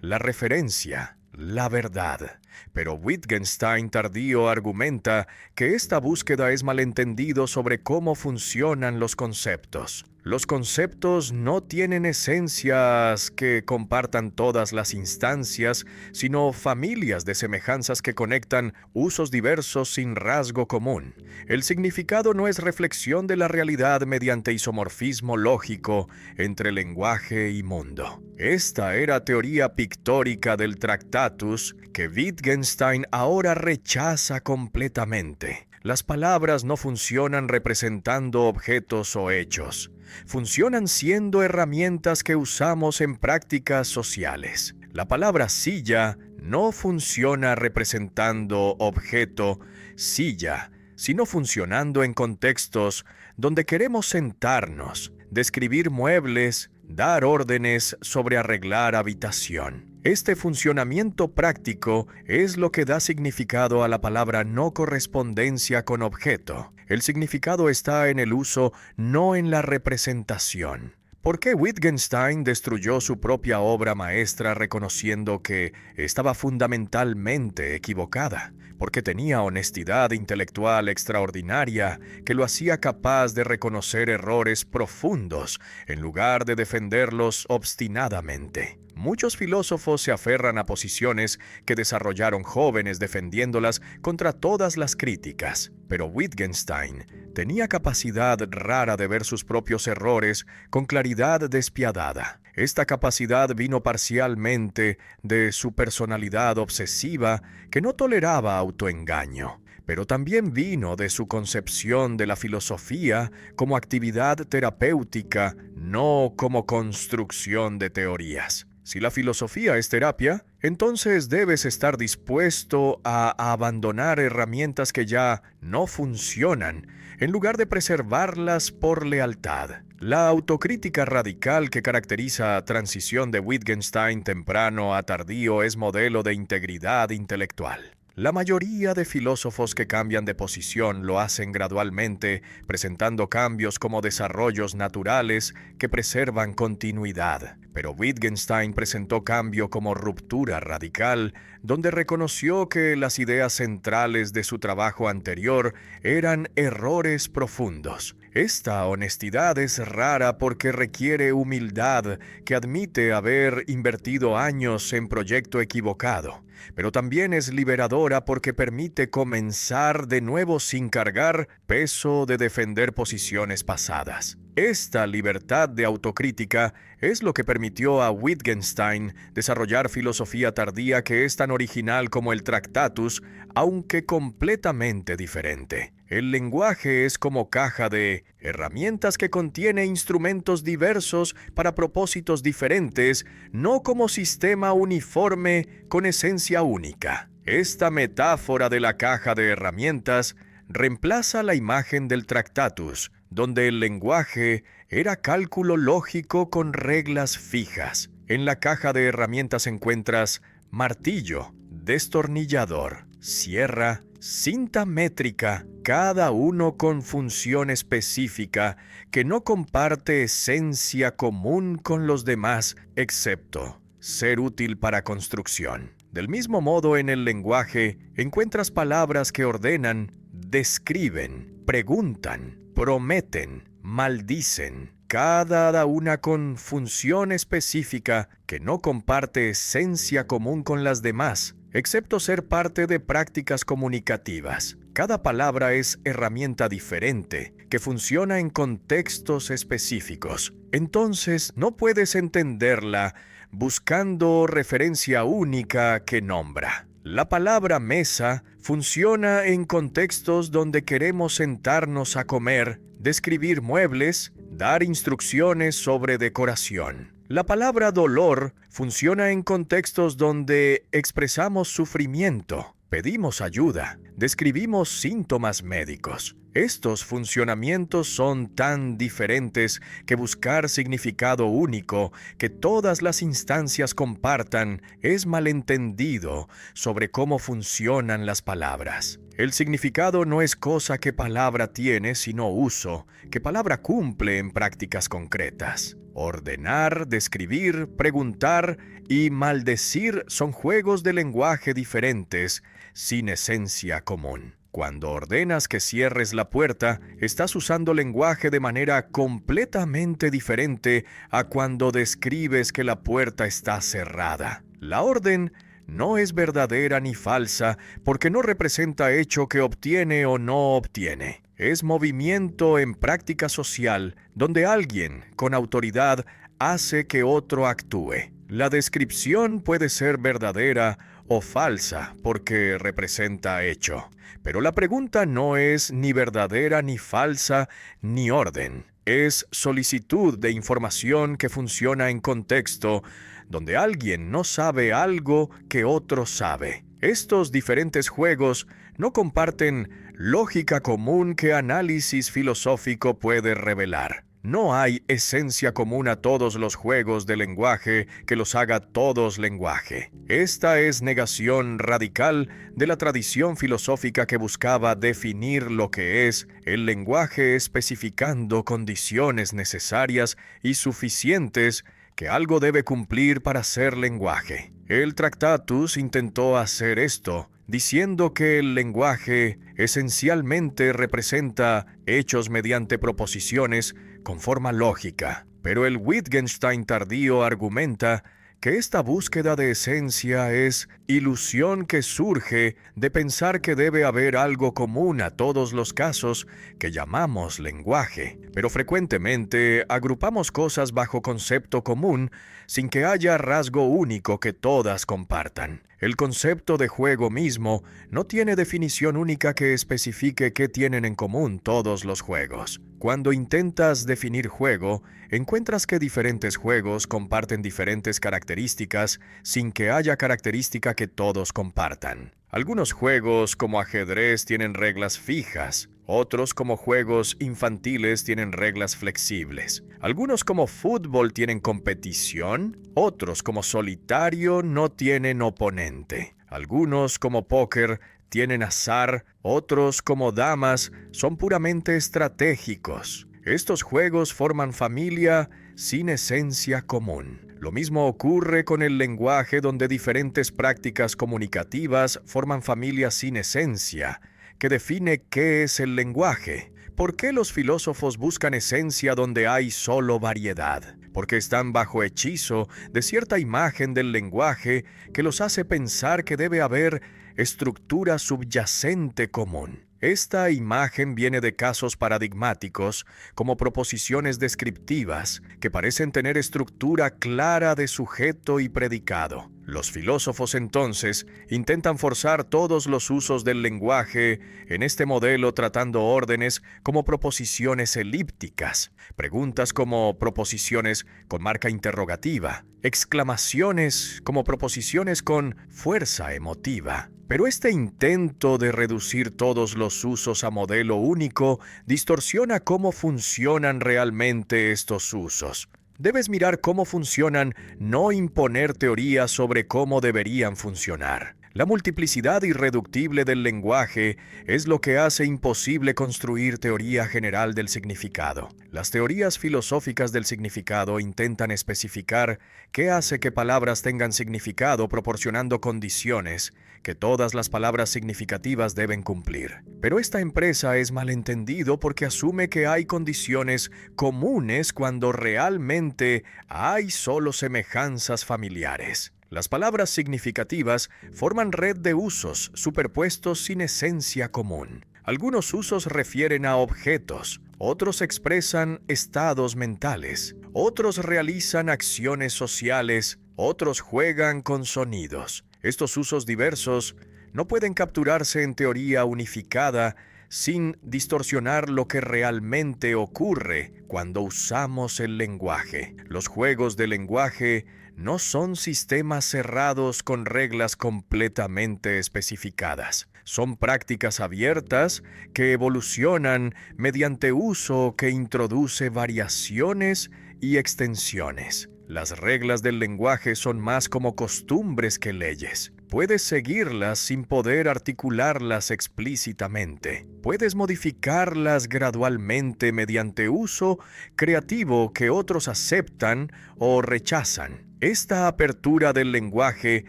la referencia, la verdad. Pero Wittgenstein tardío argumenta que esta búsqueda es malentendido sobre cómo funcionan los conceptos. Los conceptos no tienen esencias que compartan todas las instancias, sino familias de semejanzas que conectan usos diversos sin rasgo común. El significado no es reflexión de la realidad mediante isomorfismo lógico entre lenguaje y mundo. Esta era teoría pictórica del Tractatus que Wittgenstein ahora rechaza completamente. Las palabras no funcionan representando objetos o hechos. Funcionan siendo herramientas que usamos en prácticas sociales. La palabra silla no funciona representando objeto, silla, sino funcionando en contextos donde queremos sentarnos, describir muebles, dar órdenes sobre arreglar habitación. Este funcionamiento práctico es lo que da significado a la palabra no correspondencia con objeto. El significado está en el uso, no en la representación. ¿Por qué Wittgenstein destruyó su propia obra maestra reconociendo que estaba fundamentalmente equivocada? Porque tenía honestidad intelectual extraordinaria que lo hacía capaz de reconocer errores profundos en lugar de defenderlos obstinadamente. Muchos filósofos se aferran a posiciones que desarrollaron jóvenes defendiéndolas contra todas las críticas, pero Wittgenstein tenía capacidad rara de ver sus propios errores con claridad despiadada. Esta capacidad vino parcialmente de su personalidad obsesiva que no toleraba autoengaño, pero también vino de su concepción de la filosofía como actividad terapéutica, no como construcción de teorías. Si la filosofía es terapia, entonces debes estar dispuesto a abandonar herramientas que ya no funcionan, en lugar de preservarlas por lealtad. La autocrítica radical que caracteriza a transición de Wittgenstein temprano a tardío es modelo de integridad intelectual. La mayoría de filósofos que cambian de posición lo hacen gradualmente, presentando cambios como desarrollos naturales que preservan continuidad. Pero Wittgenstein presentó cambio como ruptura radical, donde reconoció que las ideas centrales de su trabajo anterior eran errores profundos. Esta honestidad es rara porque requiere humildad que admite haber invertido años en proyecto equivocado, pero también es liberadora porque permite comenzar de nuevo sin cargar peso de defender posiciones pasadas. Esta libertad de autocrítica es lo que permitió a Wittgenstein desarrollar filosofía tardía que es tan original como el Tractatus, aunque completamente diferente. El lenguaje es como caja de herramientas que contiene instrumentos diversos para propósitos diferentes, no como sistema uniforme con esencia única. Esta metáfora de la caja de herramientas reemplaza la imagen del Tractatus, donde el lenguaje era cálculo lógico con reglas fijas. En la caja de herramientas encuentras martillo, destornillador, sierra, cinta métrica, cada uno con función específica que no comparte esencia común con los demás, excepto ser útil para construcción. Del mismo modo, en el lenguaje encuentras palabras que ordenan, describen, preguntan, prometen, maldicen, cada una con función específica que no comparte esencia común con las demás, excepto ser parte de prácticas comunicativas. Cada palabra es herramienta diferente, que funciona en contextos específicos. Entonces, no puedes entenderla buscando referencia única que nombra. La palabra mesa funciona en contextos donde queremos sentarnos a comer, describir muebles, dar instrucciones sobre decoración. La palabra dolor funciona en contextos donde expresamos sufrimiento, pedimos ayuda, describimos síntomas médicos. Estos funcionamientos son tan diferentes que buscar significado único que todas las instancias compartan es malentendido sobre cómo funcionan las palabras. El significado no es cosa que palabra tiene, sino uso, que palabra cumple en prácticas concretas. Ordenar, describir, preguntar y maldecir son juegos de lenguaje diferentes, sin esencia común. Cuando ordenas que cierres la puerta, estás usando lenguaje de manera completamente diferente a cuando describes que la puerta está cerrada. La orden no es verdadera ni falsa porque no representa hecho que obtiene o no obtiene. Es movimiento en práctica social donde alguien con autoridad hace que otro actúe. La descripción puede ser verdadera o falsa porque representa hecho. Pero la pregunta no es ni verdadera ni falsa ni orden. Es solicitud de información que funciona en contexto donde alguien no sabe algo que otro sabe. Estos diferentes juegos no comparten lógica común que análisis filosófico puede revelar. No hay esencia común a todos los juegos de lenguaje que los haga todos lenguaje. Esta es negación radical de la tradición filosófica que buscaba definir lo que es el lenguaje especificando condiciones necesarias y suficientes que algo debe cumplir para ser lenguaje. El Tractatus intentó hacer esto, diciendo que el lenguaje esencialmente representa hechos mediante proposiciones con forma lógica, pero el Wittgenstein tardío argumenta que esta búsqueda de esencia es ilusión que surge de pensar que debe haber algo común a todos los casos que llamamos lenguaje, pero frecuentemente agrupamos cosas bajo concepto común sin que haya rasgo único que todas compartan. El concepto de juego mismo no tiene definición única que especifique qué tienen en común todos los juegos. Cuando intentas definir juego, encuentras que diferentes juegos comparten diferentes características sin que haya característica que todos compartan. Algunos juegos como ajedrez tienen reglas fijas, otros como juegos infantiles tienen reglas flexibles. Algunos como fútbol tienen competición, otros como solitario no tienen oponente. Algunos como póker tienen azar, otros como damas son puramente estratégicos. Estos juegos forman familia sin esencia común. Lo mismo ocurre con el lenguaje donde diferentes prácticas comunicativas forman familia sin esencia, que define qué es el lenguaje. ¿Por qué los filósofos buscan esencia donde hay solo variedad? Porque están bajo hechizo de cierta imagen del lenguaje que los hace pensar que debe haber estructura subyacente común. Esta imagen viene de casos paradigmáticos, como proposiciones descriptivas, que parecen tener estructura clara de sujeto y predicado. Los filósofos entonces intentan forzar todos los usos del lenguaje en este modelo tratando órdenes como proposiciones elípticas, preguntas como proposiciones con marca interrogativa, exclamaciones como proposiciones con fuerza emotiva. Pero este intento de reducir todos los usos a modelo único distorsiona cómo funcionan realmente estos usos. Debes mirar cómo funcionan, no imponer teorías sobre cómo deberían funcionar. La multiplicidad irreductible del lenguaje es lo que hace imposible construir teoría general del significado. Las teorías filosóficas del significado intentan especificar qué hace que palabras tengan significado proporcionando condiciones que todas las palabras significativas deben cumplir. Pero esta empresa es malentendido porque asume que hay condiciones comunes cuando realmente hay solo semejanzas familiares. Las palabras significativas forman red de usos superpuestos sin esencia común. Algunos usos refieren a objetos, otros expresan estados mentales, otros realizan acciones sociales, otros juegan con sonidos. Estos usos diversos no pueden capturarse en teoría unificada sin distorsionar lo que realmente ocurre cuando usamos el lenguaje. Los juegos de lenguaje no son sistemas cerrados con reglas completamente especificadas. Son prácticas abiertas que evolucionan mediante uso que introduce variaciones y extensiones. Las reglas del lenguaje son más como costumbres que leyes. Puedes seguirlas sin poder articularlas explícitamente. Puedes modificarlas gradualmente mediante uso creativo que otros aceptan o rechazan. Esta apertura del lenguaje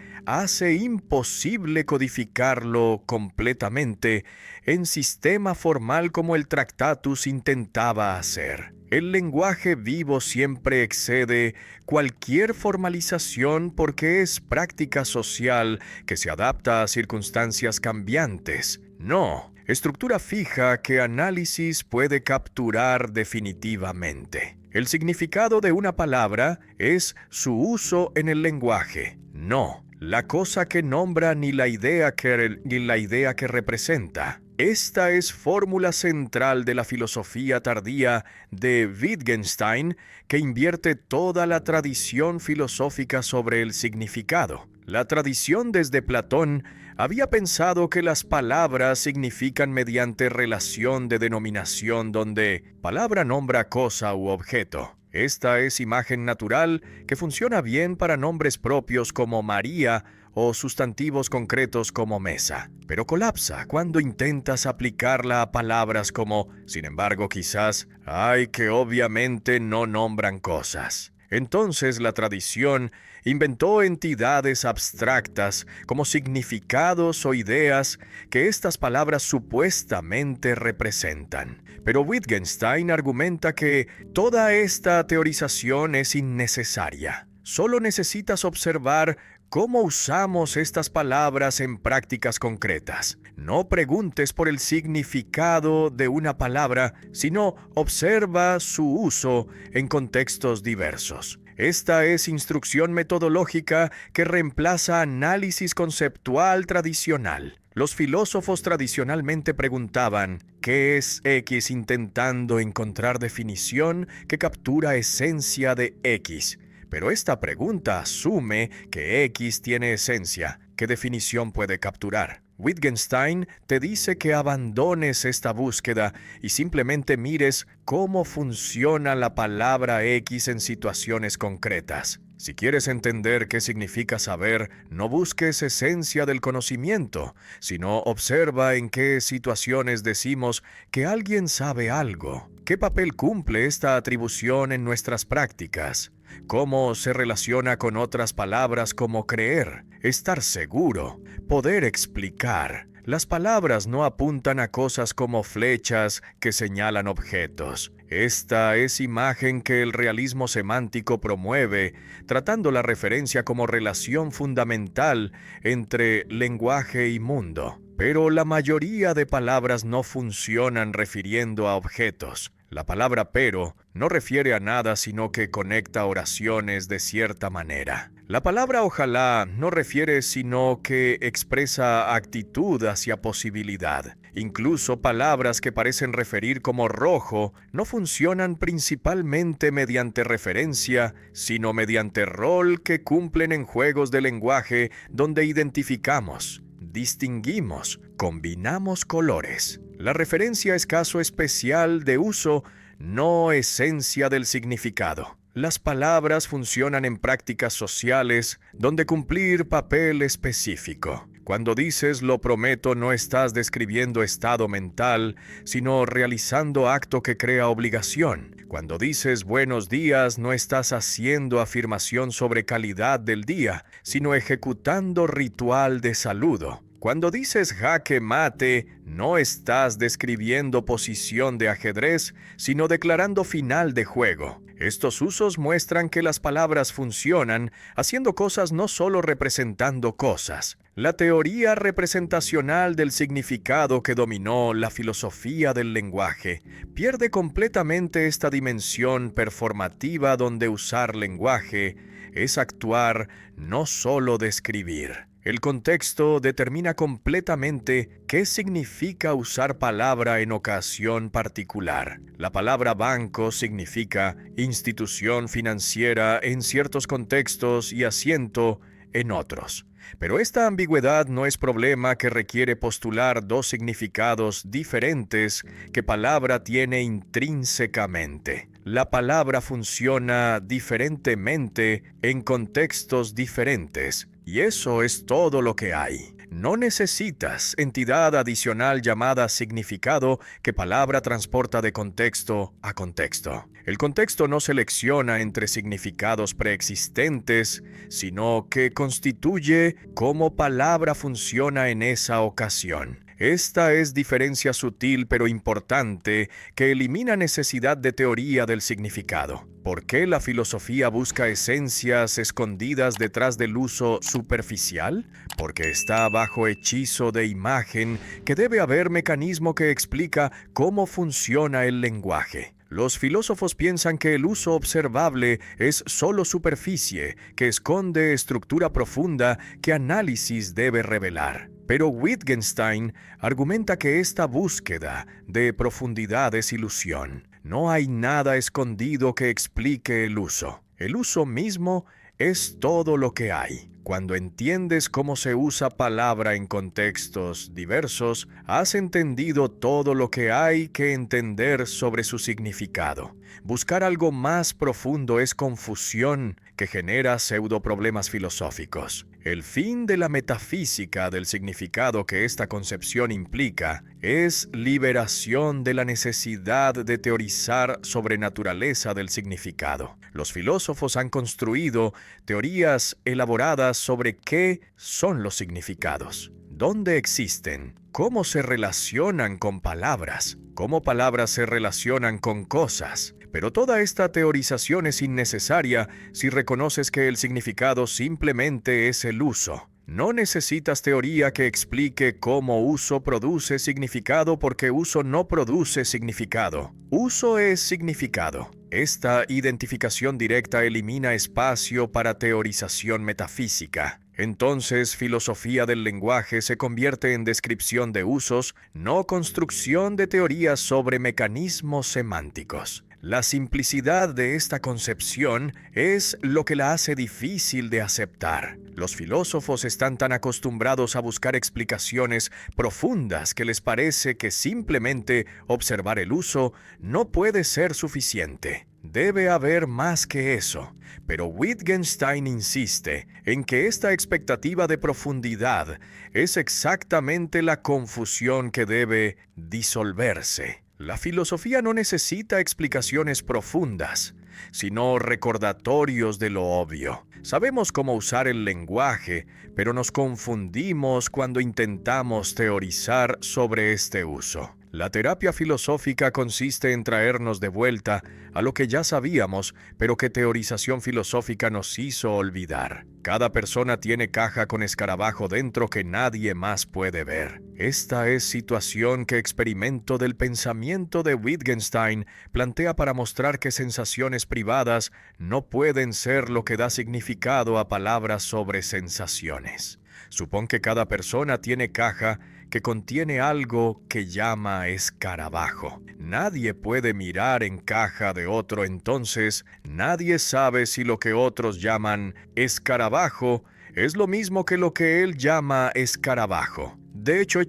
hace imposible codificarlo completamente en sistema formal como el Tractatus intentaba hacer. El lenguaje vivo siempre excede cualquier formalización porque es práctica social que se adapta a circunstancias cambiantes. No, estructura fija que análisis puede capturar definitivamente. El significado de una palabra es su uso en el lenguaje, no la cosa que nombra ni la idea que representa. Esta es fórmula central de la filosofía tardía de Wittgenstein, que invierte toda la tradición filosófica sobre el significado. La tradición desde Platón había pensado que las palabras significan mediante relación de denominación donde palabra nombra cosa u objeto. Esta es imagen natural que funciona bien para nombres propios como María o sustantivos concretos como mesa, pero colapsa cuando intentas aplicarla a palabras como, sin embargo, quizás, que obviamente no nombran cosas. Entonces la tradición inventó entidades abstractas como significados o ideas que estas palabras supuestamente representan. Pero Wittgenstein argumenta que toda esta teorización es innecesaria. Solo necesitas observar cómo usamos estas palabras en prácticas concretas. No preguntes por el significado de una palabra, sino observa su uso en contextos diversos. Esta es instrucción metodológica que reemplaza análisis conceptual tradicional. Los filósofos tradicionalmente preguntaban, ¿qué es X?, intentando encontrar definición que captura esencia de X. Pero esta pregunta asume que X tiene esencia. ¿Qué definición puede capturar? Wittgenstein te dice que abandones esta búsqueda y simplemente mires cómo funciona la palabra X en situaciones concretas. Si quieres entender qué significa saber, no busques esencia del conocimiento, sino observa en qué situaciones decimos que alguien sabe algo. ¿Qué papel cumple esta atribución en nuestras prácticas? ¿Cómo se relaciona con otras palabras como creer, estar seguro, poder explicar? Las palabras no apuntan a cosas como flechas que señalan objetos. Esta es imagen que el realismo semántico promueve, tratando la referencia como relación fundamental entre lenguaje y mundo. Pero la mayoría de palabras no funcionan refiriendo a objetos. La palabra pero no refiere a nada sino que conecta oraciones de cierta manera. La palabra ojalá no refiere sino que expresa actitud hacia posibilidad. Incluso palabras que parecen referir como rojo no funcionan principalmente mediante referencia, sino mediante rol que cumplen en juegos de lenguaje donde identificamos, distinguimos, combinamos colores. La referencia es caso especial de uso, no esencia del significado. Las palabras funcionan en prácticas sociales donde cumplir papel específico. Cuando dices lo prometo, no estás describiendo estado mental, sino realizando acto que crea obligación. Cuando dices buenos días, no estás haciendo afirmación sobre calidad del día, sino ejecutando ritual de saludo. Cuando dices jaque mate, no estás describiendo posición de ajedrez, sino declarando final de juego. Estos usos muestran que las palabras funcionan haciendo cosas, no solo representando cosas. La teoría representacional del significado que dominó la filosofía del lenguaje pierde completamente esta dimensión performativa donde usar lenguaje es actuar, no solo describir. El contexto determina completamente qué significa usar palabra en ocasión particular. La palabra banco significa institución financiera en ciertos contextos y asiento en otros. Pero esta ambigüedad no es problema que requiere postular dos significados diferentes que palabra tiene intrínsecamente. La palabra funciona diferentemente en contextos diferentes, y eso es todo lo que hay. No necesitas entidad adicional llamada significado que palabra transporta de contexto a contexto. El contexto no selecciona entre significados preexistentes, sino que constituye cómo palabra funciona en esa ocasión. Esta es diferencia sutil pero importante que elimina necesidad de teoría del significado. ¿Por qué la filosofía busca esencias escondidas detrás del uso superficial? Porque está bajo hechizo de imagen que debe haber mecanismo que explica cómo funciona el lenguaje. Los filósofos piensan que el uso observable es solo superficie, que esconde estructura profunda que análisis debe revelar. Pero Wittgenstein argumenta que esta búsqueda de profundidad es ilusión. No hay nada escondido que explique el uso. El uso mismo es todo lo que hay. Cuando entiendes cómo se usa palabra en contextos diversos, has entendido todo lo que hay que entender sobre su significado. Buscar algo más profundo es confusión que genera pseudoproblemas filosóficos. El fin de la metafísica del significado que esta concepción implica es liberación de la necesidad de teorizar sobre naturaleza del significado. Los filósofos han construido teorías elaboradas sobre qué son los significados, dónde existen, cómo se relacionan con palabras, cómo palabras se relacionan con cosas. Pero toda esta teorización es innecesaria si reconoces que el significado simplemente es el uso. No necesitas teoría que explique cómo uso produce significado porque uso no produce significado. Uso es significado. Esta identificación directa elimina espacio para teorización metafísica. Entonces, filosofía del lenguaje se convierte en descripción de usos, no construcción de teorías sobre mecanismos semánticos. La simplicidad de esta concepción es lo que la hace difícil de aceptar. Los filósofos están tan acostumbrados a buscar explicaciones profundas que les parece que simplemente observar el uso no puede ser suficiente. Debe haber más que eso, pero Wittgenstein insiste en que esta expectativa de profundidad es exactamente la confusión que debe disolverse. La filosofía no necesita explicaciones profundas, sino recordatorios de lo obvio. Sabemos cómo usar el lenguaje, pero nos confundimos cuando intentamos teorizar sobre este uso. La terapia filosófica consiste en traernos de vuelta a lo que ya sabíamos, pero que teorización filosófica nos hizo olvidar. Cada persona tiene caja con escarabajo dentro que nadie más puede ver. Esta es situación que experimento del pensamiento de Wittgenstein plantea para mostrar que sensaciones privadas no pueden ser lo que da significado a palabras sobre sensaciones. Supón que cada persona tiene caja que contiene algo que llama escarabajo. Nadie puede mirar en caja de otro, entonces nadie sabe si lo que otros llaman escarabajo es lo mismo que lo que él llama escarabajo. De hecho,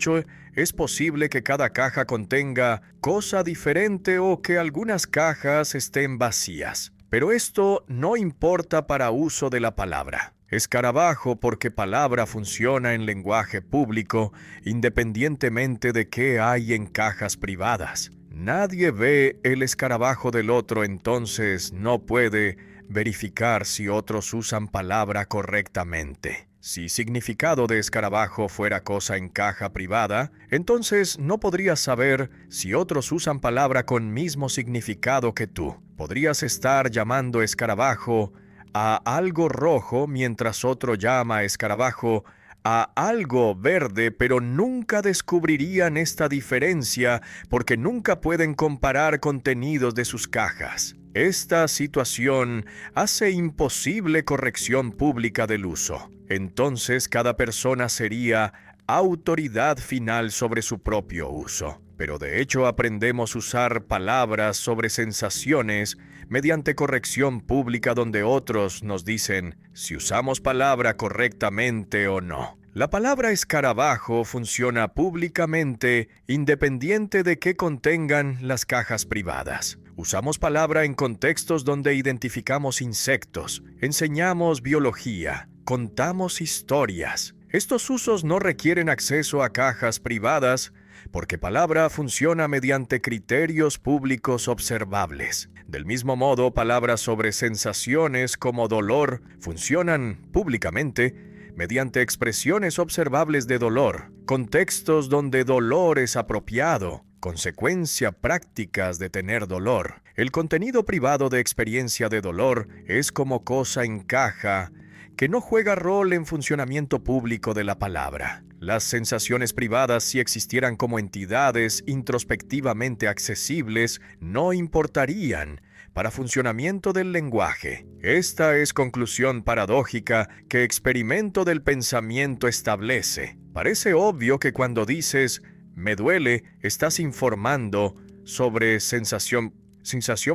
es posible que cada caja contenga cosa diferente o que algunas cajas estén vacías. Pero esto no importa para uso de la palabra. Escarabajo porque palabra funciona en lenguaje público independientemente de qué hay en cajas privadas. Nadie ve el escarabajo del otro, entonces no puede verificar si otros usan palabra correctamente. Si significado de escarabajo fuera cosa en caja privada, entonces no podrías saber si otros usan palabra con mismo significado que tú. Podrías estar llamando escarabajo a algo rojo mientras otro llama escarabajo a algo verde, pero nunca descubrirían esta diferencia porque nunca pueden comparar contenidos de sus cajas. Esta situación hace imposible corrección pública del uso. Entonces cada persona sería autoridad final sobre su propio uso. Pero de hecho aprendemos a usar palabras sobre sensaciones mediante corrección pública donde otros nos dicen si usamos palabra correctamente o no. La palabra escarabajo funciona públicamente independiente de qué contengan las cajas privadas. Usamos palabra en contextos donde identificamos insectos, enseñamos biología, contamos historias. Estos usos no requieren acceso a cajas privadas porque palabra funciona mediante criterios públicos observables. Del mismo modo, palabras sobre sensaciones como dolor funcionan públicamente mediante expresiones observables de dolor, contextos donde dolor es apropiado, consecuencia prácticas de tener dolor. El contenido privado de experiencia de dolor es como cosa en caja que no juega rol en funcionamiento público de la palabra. Las sensaciones privadas, si existieran como entidades introspectivamente accesibles, no importarían para funcionamiento del lenguaje. Esta es conclusión paradójica que experimento del pensamiento establece. Parece obvio que cuando dices «me duele», estás informando sobre sensación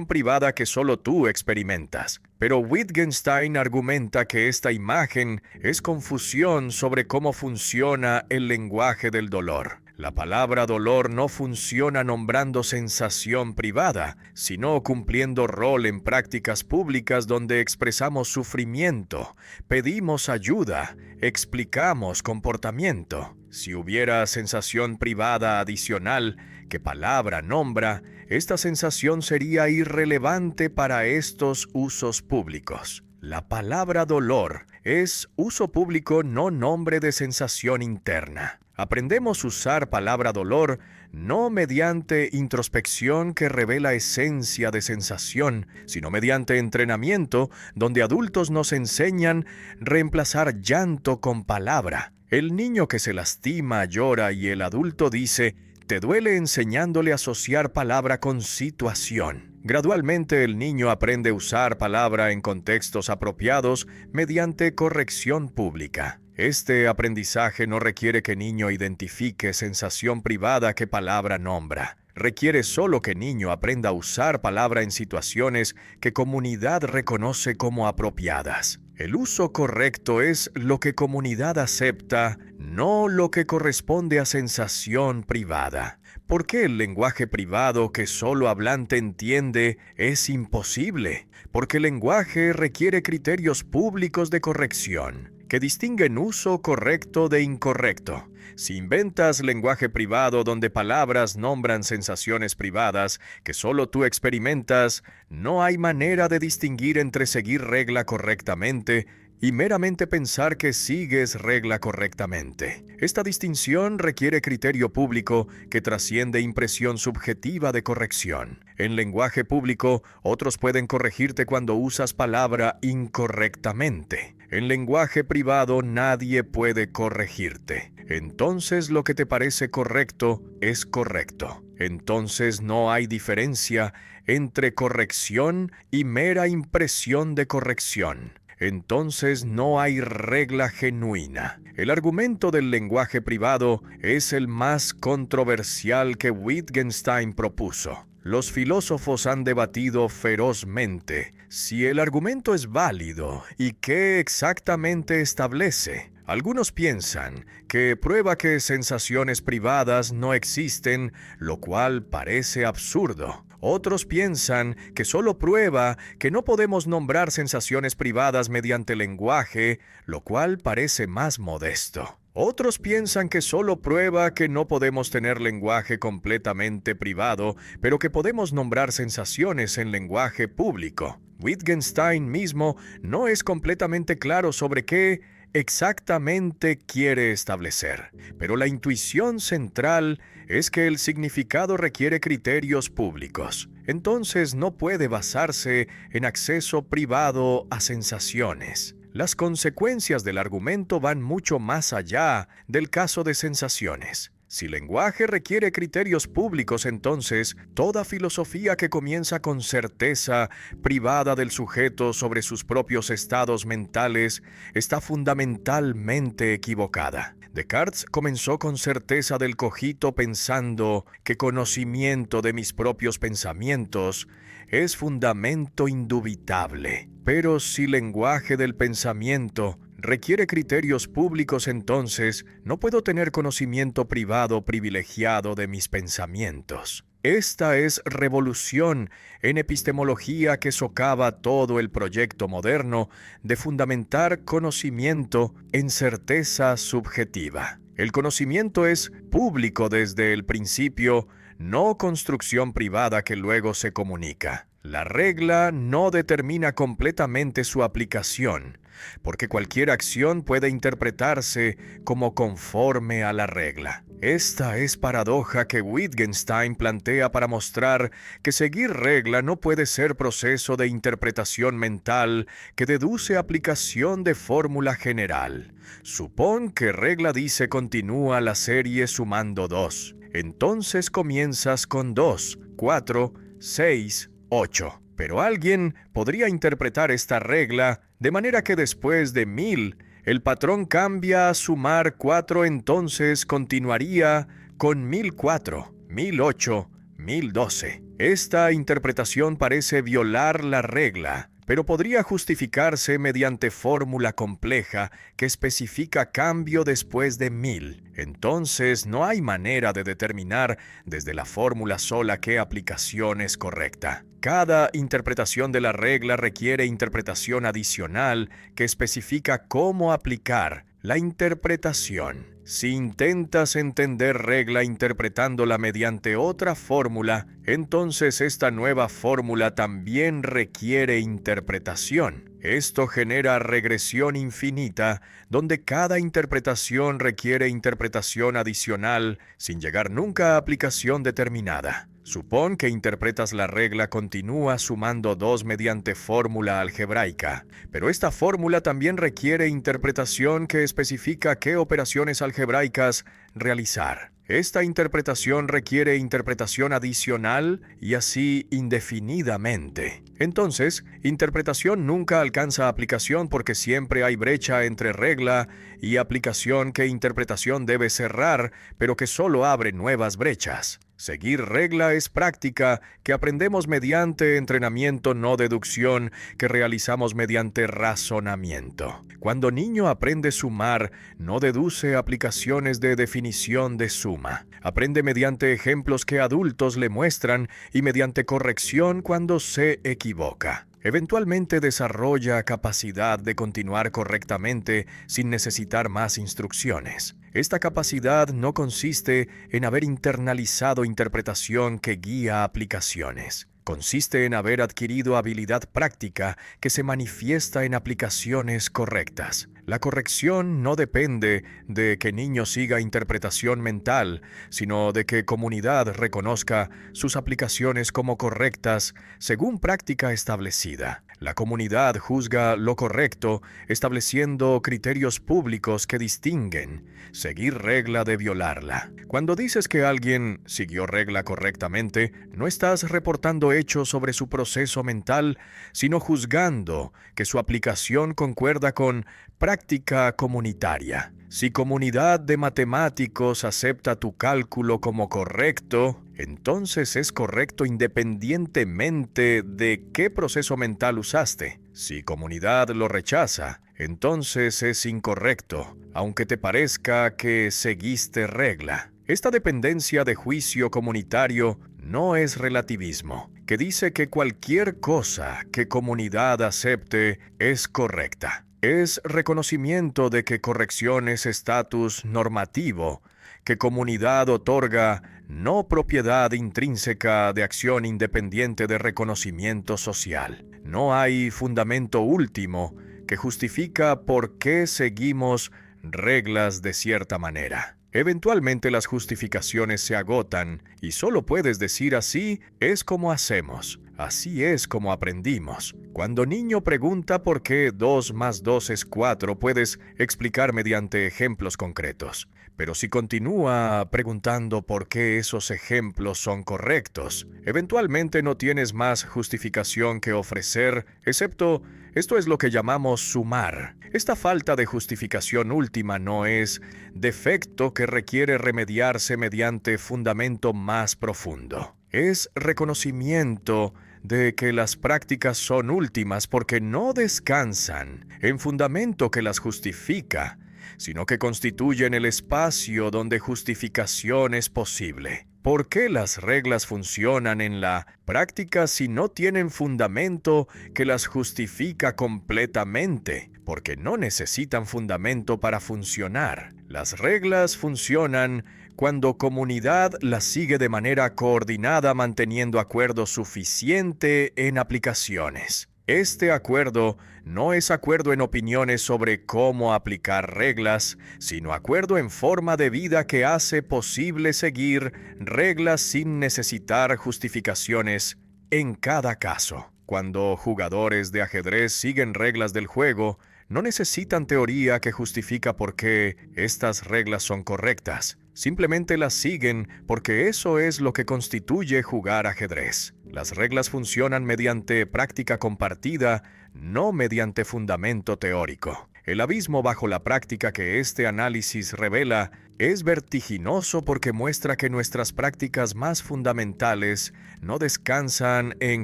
privada que solo tú experimentas. Pero Wittgenstein argumenta que esta imagen es confusión sobre cómo funciona el lenguaje del dolor. La palabra dolor no funciona nombrando sensación privada, sino cumpliendo rol en prácticas públicas donde expresamos sufrimiento, pedimos ayuda, explicamos comportamiento. Si hubiera sensación privada adicional que palabra nombra, esta sensación sería irrelevante para estos usos públicos. La palabra dolor es uso público, no nombre de sensación interna. Aprendemos a usar palabra dolor no mediante introspección que revela esencia de sensación, sino mediante entrenamiento donde adultos nos enseñan reemplazar llanto con palabra. El niño que se lastima llora y el adulto dice «te duele», enseñándole a asociar palabra con situación. Gradualmente el niño aprende a usar palabra en contextos apropiados mediante corrección pública. Este aprendizaje no requiere que niño identifique sensación privada que palabra nombra. Requiere solo que niño aprenda a usar palabra en situaciones que comunidad reconoce como apropiadas. El uso correcto es lo que comunidad acepta, no lo que corresponde a sensación privada. ¿Por qué el lenguaje privado que solo hablante entiende es imposible? Porque el lenguaje requiere criterios públicos de corrección que distinguen uso correcto de incorrecto. Si inventas lenguaje privado donde palabras nombran sensaciones privadas que solo tú experimentas, no hay manera de distinguir entre seguir regla correctamente y meramente pensar que sigues regla correctamente. Esta distinción requiere criterio público que trasciende impresión subjetiva de corrección. En lenguaje público, otros pueden corregirte cuando usas palabra incorrectamente. En lenguaje privado, nadie puede corregirte. Entonces lo que te parece correcto es correcto. Entonces no hay diferencia entre corrección y mera impresión de corrección. Entonces no hay regla genuina. El argumento del lenguaje privado es el más controversial que Wittgenstein propuso. Los filósofos han debatido ferozmente si el argumento es válido y qué exactamente establece. Algunos piensan que prueba que sensaciones privadas no existen, lo cual parece absurdo. Otros piensan que solo prueba que no podemos nombrar sensaciones privadas mediante lenguaje, lo cual parece más modesto. Otros piensan que solo prueba que no podemos tener lenguaje completamente privado, pero que podemos nombrar sensaciones en lenguaje público. Wittgenstein mismo no es completamente claro sobre qué exactamente quiere establecer, pero la intuición central es que el significado requiere criterios públicos. Entonces no puede basarse en acceso privado a sensaciones. Las consecuencias del argumento van mucho más allá del caso de sensaciones. Si lenguaje requiere criterios públicos, entonces toda filosofía que comienza con certeza privada del sujeto sobre sus propios estados mentales está fundamentalmente equivocada. Descartes comenzó con certeza del cogito pensando que conocimiento de mis propios pensamientos es fundamento indubitable. Pero si lenguaje del pensamiento requiere criterios públicos, entonces no puedo tener conocimiento privado privilegiado de mis pensamientos. Esta es revolución en epistemología que socava todo el proyecto moderno de fundamentar conocimiento en certeza subjetiva. El conocimiento es público desde el principio, no construcción privada que luego se comunica. La regla no determina completamente su aplicación, porque cualquier acción puede interpretarse como conforme a la regla. Esta es paradoja que Wittgenstein plantea para mostrar que seguir regla no puede ser proceso de interpretación mental que deduce aplicación de fórmula general. Supón que regla dice continúa la serie sumando 2. Entonces comienzas con 2, 4, 6, 8. Pero alguien podría interpretar esta regla de manera que después de 1000, el patrón cambia a sumar 4, entonces continuaría con 1004, 1008, 1012. Esta interpretación parece violar la regla, pero podría justificarse mediante fórmula compleja que especifica cambio después de 1000. Entonces no hay manera de determinar desde la fórmula sola qué aplicación es correcta. Cada interpretación de la regla requiere interpretación adicional que especifica cómo aplicar la interpretación. Si intentas entender regla interpretándola mediante otra fórmula, entonces esta nueva fórmula también requiere interpretación. Esto genera regresión infinita, donde cada interpretación requiere interpretación adicional sin llegar nunca a aplicación determinada. Supón que interpretas la regla continúa sumando 2 mediante fórmula algebraica, pero esta fórmula también requiere interpretación que especifica qué operaciones algebraicas realizar. Esta interpretación requiere interpretación adicional y así indefinidamente. Entonces, interpretación nunca alcanza aplicación porque siempre hay brecha entre regla y aplicación que interpretación debe cerrar, pero que solo abre nuevas brechas. Seguir regla es práctica que aprendemos mediante entrenamiento, no deducción, que realizamos mediante razonamiento. Cuando niño aprende sumar, no deduce aplicaciones de definición de suma. Aprende mediante ejemplos que adultos le muestran y mediante corrección cuando se equivoca. Eventualmente desarrolla capacidad de continuar correctamente sin necesitar más instrucciones. Esta capacidad no consiste en haber internalizado interpretación que guía aplicaciones. Consiste en haber adquirido habilidad práctica que se manifiesta en aplicaciones correctas. La corrección no depende de que niño siga interpretación mental, sino de que comunidad reconozca sus aplicaciones como correctas según práctica establecida. La comunidad juzga lo correcto, estableciendo criterios públicos que distinguen seguir regla de violarla. Cuando dices que alguien siguió regla correctamente, no estás reportando hechos sobre su proceso mental, sino juzgando que su aplicación concuerda con práctica comunitaria. Si comunidad de matemáticos acepta tu cálculo como correcto, entonces es correcto independientemente de qué proceso mental usaste. Si comunidad lo rechaza, entonces es incorrecto, aunque te parezca que seguiste regla. Esta dependencia de juicio comunitario no es relativismo, que dice que cualquier cosa que comunidad acepte es correcta. Es reconocimiento de que corrección es estatus normativo, que comunidad otorga no propiedad intrínseca de acción independiente de reconocimiento social. No hay fundamento último que justifica por qué seguimos reglas de cierta manera. Eventualmente las justificaciones se agotan y solo puedes decir así es como hacemos, así es como aprendimos. Cuando niño pregunta por qué 2 más 2 es 4, puedes explicar mediante ejemplos concretos. Pero si continúa preguntando por qué esos ejemplos son correctos, eventualmente no tienes más justificación que ofrecer, excepto esto es lo que llamamos sumar. Esta falta de justificación última no es defecto que requiere remediarse mediante fundamento más profundo. Es reconocimiento de que las prácticas son últimas porque no descansan en fundamento que las justifica, sino que constituyen el espacio donde justificación es posible. ¿Por qué las reglas funcionan en la práctica si no tienen fundamento que las justifica completamente? Porque no necesitan fundamento para funcionar. Las reglas funcionan cuando comunidad las sigue de manera coordinada manteniendo acuerdo suficiente en aplicaciones. Este acuerdo no es acuerdo en opiniones sobre cómo aplicar reglas, sino acuerdo en forma de vida que hace posible seguir reglas sin necesitar justificaciones en cada caso. Cuando jugadores de ajedrez siguen reglas del juego, no necesitan teoría que justifica por qué estas reglas son correctas. Simplemente las siguen porque eso es lo que constituye jugar ajedrez. Las reglas funcionan mediante práctica compartida, no mediante fundamento teórico. El abismo bajo la práctica que este análisis revela es vertiginoso porque muestra que nuestras prácticas más fundamentales no descansan en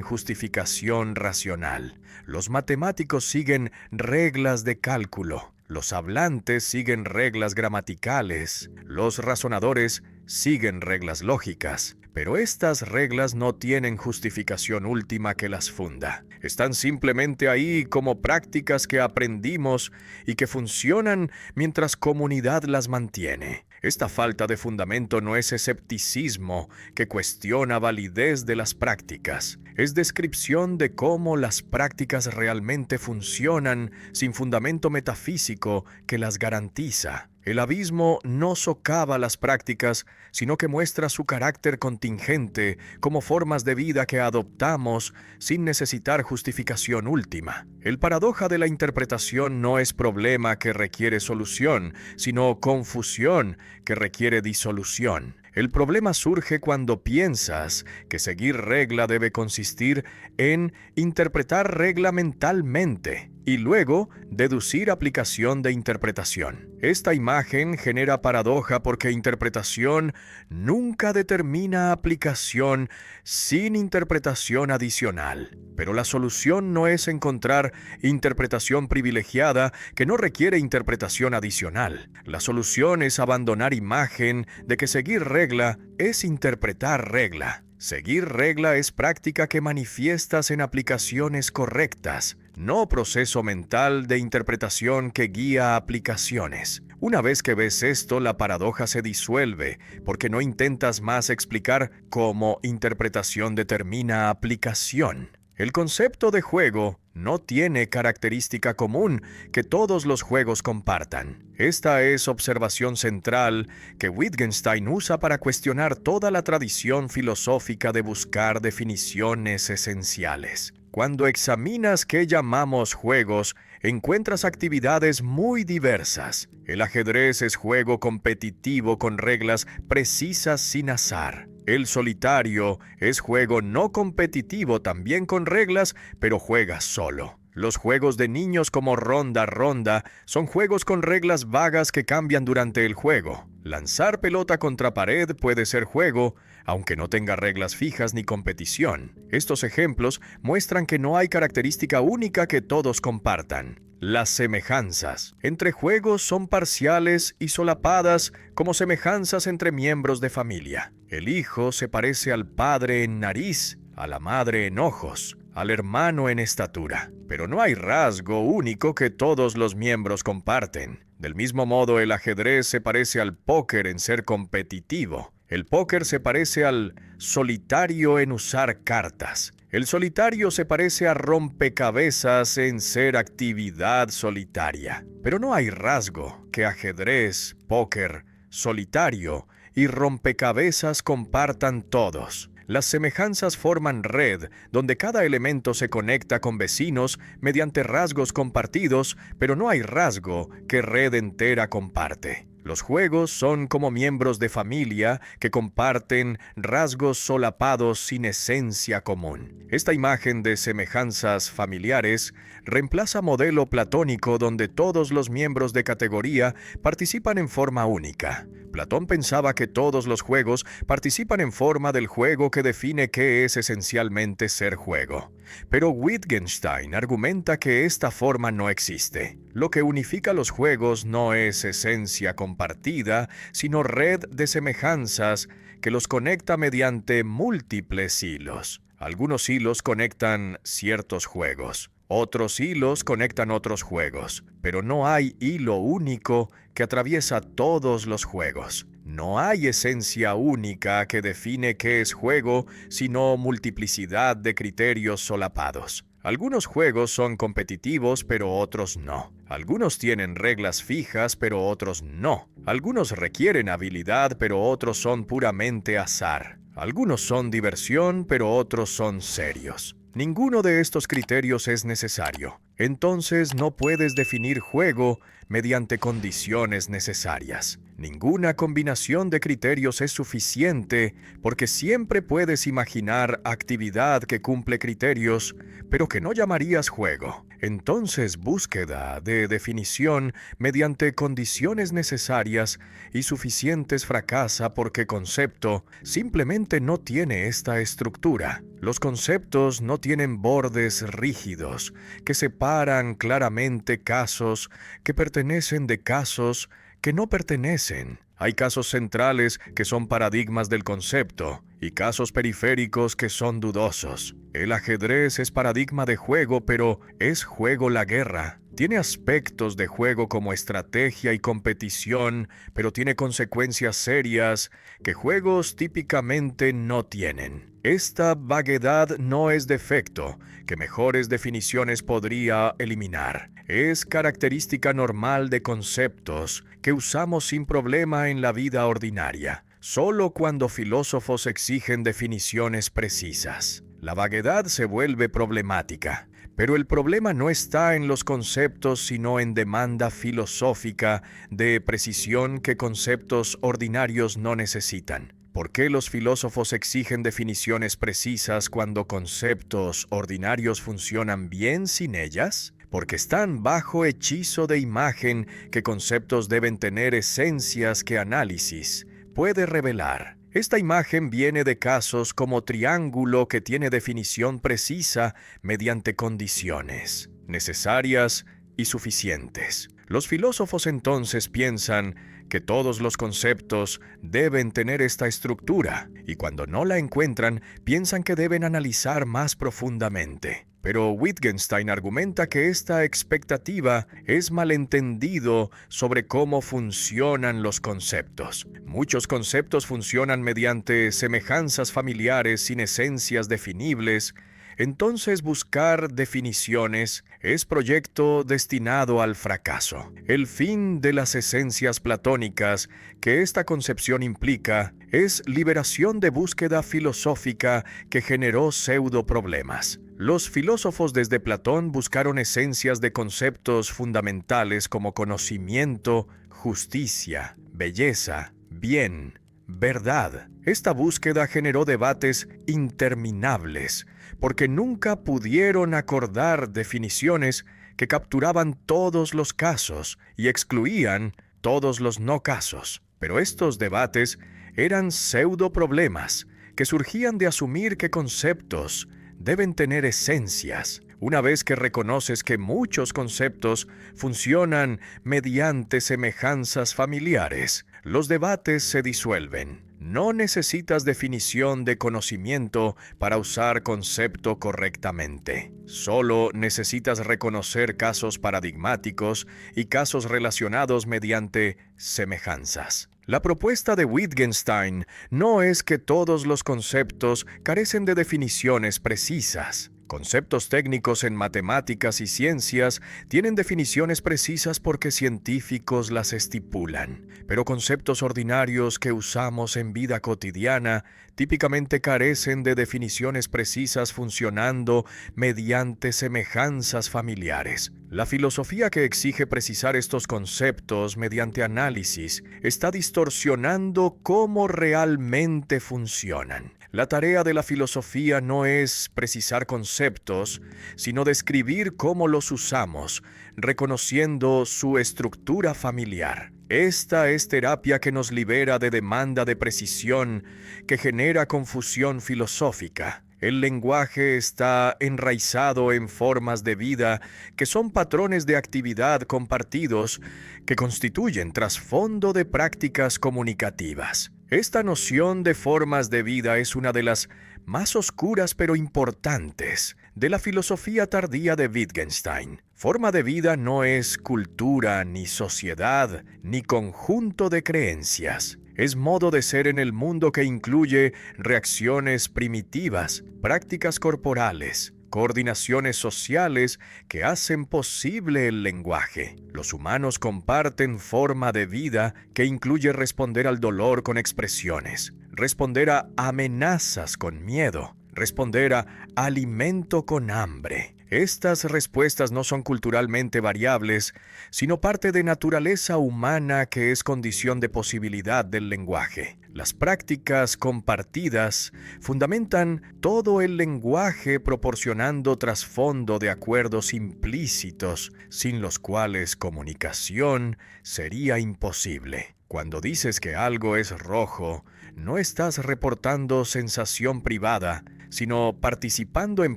justificación racional. Los matemáticos siguen reglas de cálculo. Los hablantes siguen reglas gramaticales, los razonadores siguen reglas lógicas, pero estas reglas no tienen justificación última que las funda. Están simplemente ahí como prácticas que aprendimos y que funcionan mientras comunidad las mantiene. Esta falta de fundamento no es escepticismo que cuestiona validez de las prácticas. Es descripción de cómo las prácticas realmente funcionan sin fundamento metafísico que las garantiza. El abismo no socava las prácticas, sino que muestra su carácter contingente como formas de vida que adoptamos sin necesitar justificación última. El paradoja de la interpretación no es problema que requiere solución, sino confusión que requiere disolución. El problema surge cuando piensas que seguir regla debe consistir en interpretar regla mentalmente y luego deducir aplicación de interpretación. Esta imagen genera paradoja porque interpretación nunca determina aplicación sin interpretación adicional. Pero la solución no es encontrar interpretación privilegiada que no requiere interpretación adicional. La solución es abandonar imagen de que seguir regla es interpretar regla. Seguir regla es práctica que manifiestas en aplicaciones correctas, no proceso mental de interpretación que guía aplicaciones. Una vez que ves esto, la paradoja se disuelve, porque no intentas más explicar cómo interpretación determina aplicación. El concepto de juego no tiene característica común que todos los juegos compartan. Esta es observación central que Wittgenstein usa para cuestionar toda la tradición filosófica de buscar definiciones esenciales. Cuando examinas qué llamamos juegos, encuentras actividades muy diversas. El ajedrez es juego competitivo con reglas precisas sin azar. El solitario es juego no competitivo también con reglas, pero juegas solo. Los juegos de niños como Ronda Ronda son juegos con reglas vagas que cambian durante el juego. Lanzar pelota contra pared puede ser juego, aunque no tenga reglas fijas ni competición. Estos ejemplos muestran que no hay característica única que todos compartan. Las semejanzas entre juegos son parciales y solapadas como semejanzas entre miembros de familia. El hijo se parece al padre en nariz, a la madre en ojos, al hermano en estatura, pero no hay rasgo único que todos los miembros comparten. Del mismo modo, el ajedrez se parece al póker en ser competitivo. El póker se parece al solitario en usar cartas. El solitario se parece a rompecabezas en ser actividad solitaria. Pero no hay rasgo que ajedrez, póker, solitario y rompecabezas compartan todos. Las semejanzas forman red, donde cada elemento se conecta con vecinos mediante rasgos compartidos, pero no hay rasgo que red entera comparte. Los juegos son como miembros de familia que comparten rasgos solapados sin esencia común. Esta imagen de semejanzas familiares reemplaza modelo platónico donde todos los miembros de categoría participan en forma única. Platón pensaba que todos los juegos participan en forma del juego que define qué es esencialmente ser juego. Pero Wittgenstein argumenta que esta forma no existe. Lo que unifica los juegos no es esencia compartida, sino red de semejanzas que los conecta mediante múltiples hilos. Algunos hilos conectan ciertos juegos. Otros hilos conectan otros juegos, pero no hay hilo único que atraviesa todos los juegos. No hay esencia única que define qué es juego, sino multiplicidad de criterios solapados. Algunos juegos son competitivos, pero otros no. Algunos tienen reglas fijas, pero otros no. Algunos requieren habilidad, pero otros son puramente azar. Algunos son diversión, pero otros son serios. Ninguno de estos criterios es necesario. Entonces no puedes definir juego mediante condiciones necesarias. Ninguna combinación de criterios es suficiente porque siempre puedes imaginar actividad que cumple criterios, pero que no llamarías juego. Entonces, búsqueda de definición mediante condiciones necesarias y suficientes fracasa porque concepto simplemente no tiene esta estructura. Los conceptos no tienen bordes rígidos que separan claramente casos que pertenecen de casos que no pertenecen. Hay casos centrales que son paradigmas del concepto y casos periféricos que son dudosos. El ajedrez es paradigma de juego, pero ¿es juego la guerra? Tiene aspectos de juego como estrategia y competición, pero tiene consecuencias serias que juegos típicamente no tienen. Esta vaguedad no es defecto que mejores definiciones podría eliminar. Es característica normal de conceptos que usamos sin problema en la vida ordinaria, solo cuando filósofos exigen definiciones precisas. La vaguedad se vuelve problemática, pero el problema no está en los conceptos, sino en demanda filosófica de precisión que conceptos ordinarios no necesitan. ¿Por qué los filósofos exigen definiciones precisas cuando conceptos ordinarios funcionan bien sin ellas? Porque están bajo hechizo de imagen que conceptos deben tener esencias que análisis puede revelar. Esta imagen viene de casos como triángulo que tiene definición precisa mediante condiciones necesarias y suficientes. Los filósofos entonces piensan que todos los conceptos deben tener esta estructura, y cuando no la encuentran, piensan que deben analizar más profundamente. Pero Wittgenstein argumenta que esta expectativa es malentendido sobre cómo funcionan los conceptos. Muchos conceptos funcionan mediante semejanzas familiares sin esencias definibles. Entonces buscar definiciones es proyecto destinado al fracaso. El fin de las esencias platónicas que esta concepción implica es liberación de búsqueda filosófica que generó pseudo-problemas. Los filósofos desde Platón buscaron esencias de conceptos fundamentales como conocimiento, justicia, belleza, bien, verdad. Esta búsqueda generó debates interminables, porque nunca pudieron acordar definiciones que capturaban todos los casos y excluían todos los no casos. Pero estos debates eran pseudo-problemas que surgían de asumir que conceptos deben tener esencias. Una vez que reconoces que muchos conceptos funcionan mediante semejanzas familiares, los debates se disuelven. No necesitas definición de conocimiento para usar concepto correctamente. Solo necesitas reconocer casos paradigmáticos y casos relacionados mediante semejanzas. La propuesta de Wittgenstein no es que todos los conceptos carecen de definiciones precisas. Conceptos técnicos en matemáticas y ciencias tienen definiciones precisas porque científicos las estipulan, pero conceptos ordinarios que usamos en vida cotidiana típicamente carecen de definiciones precisas funcionando mediante semejanzas familiares. La filosofía que exige precisar estos conceptos mediante análisis está distorsionando cómo realmente funcionan. La tarea de la filosofía no es precisar conceptos, sino describir cómo los usamos, reconociendo su estructura familiar. Esta es terapia que nos libera de demanda de precisión que genera confusión filosófica. El lenguaje está enraizado en formas de vida que son patrones de actividad compartidos que constituyen trasfondo de prácticas comunicativas. Esta noción de formas de vida es una de las más oscuras pero importantes de la filosofía tardía de Wittgenstein. Forma de vida no es cultura, ni sociedad, ni conjunto de creencias. Es modo de ser en el mundo que incluye reacciones primitivas, prácticas corporales, coordinaciones sociales que hacen posible el lenguaje. Los humanos comparten forma de vida que incluye responder al dolor con expresiones, responder a amenazas con miedo, responder a alimento con hambre. Estas respuestas no son culturalmente variables, sino parte de naturaleza humana que es condición de posibilidad del lenguaje. Las prácticas compartidas fundamentan todo el lenguaje proporcionando trasfondo de acuerdos implícitos, sin los cuales comunicación sería imposible. Cuando dices que algo es rojo, no estás reportando sensación privada, sino participando en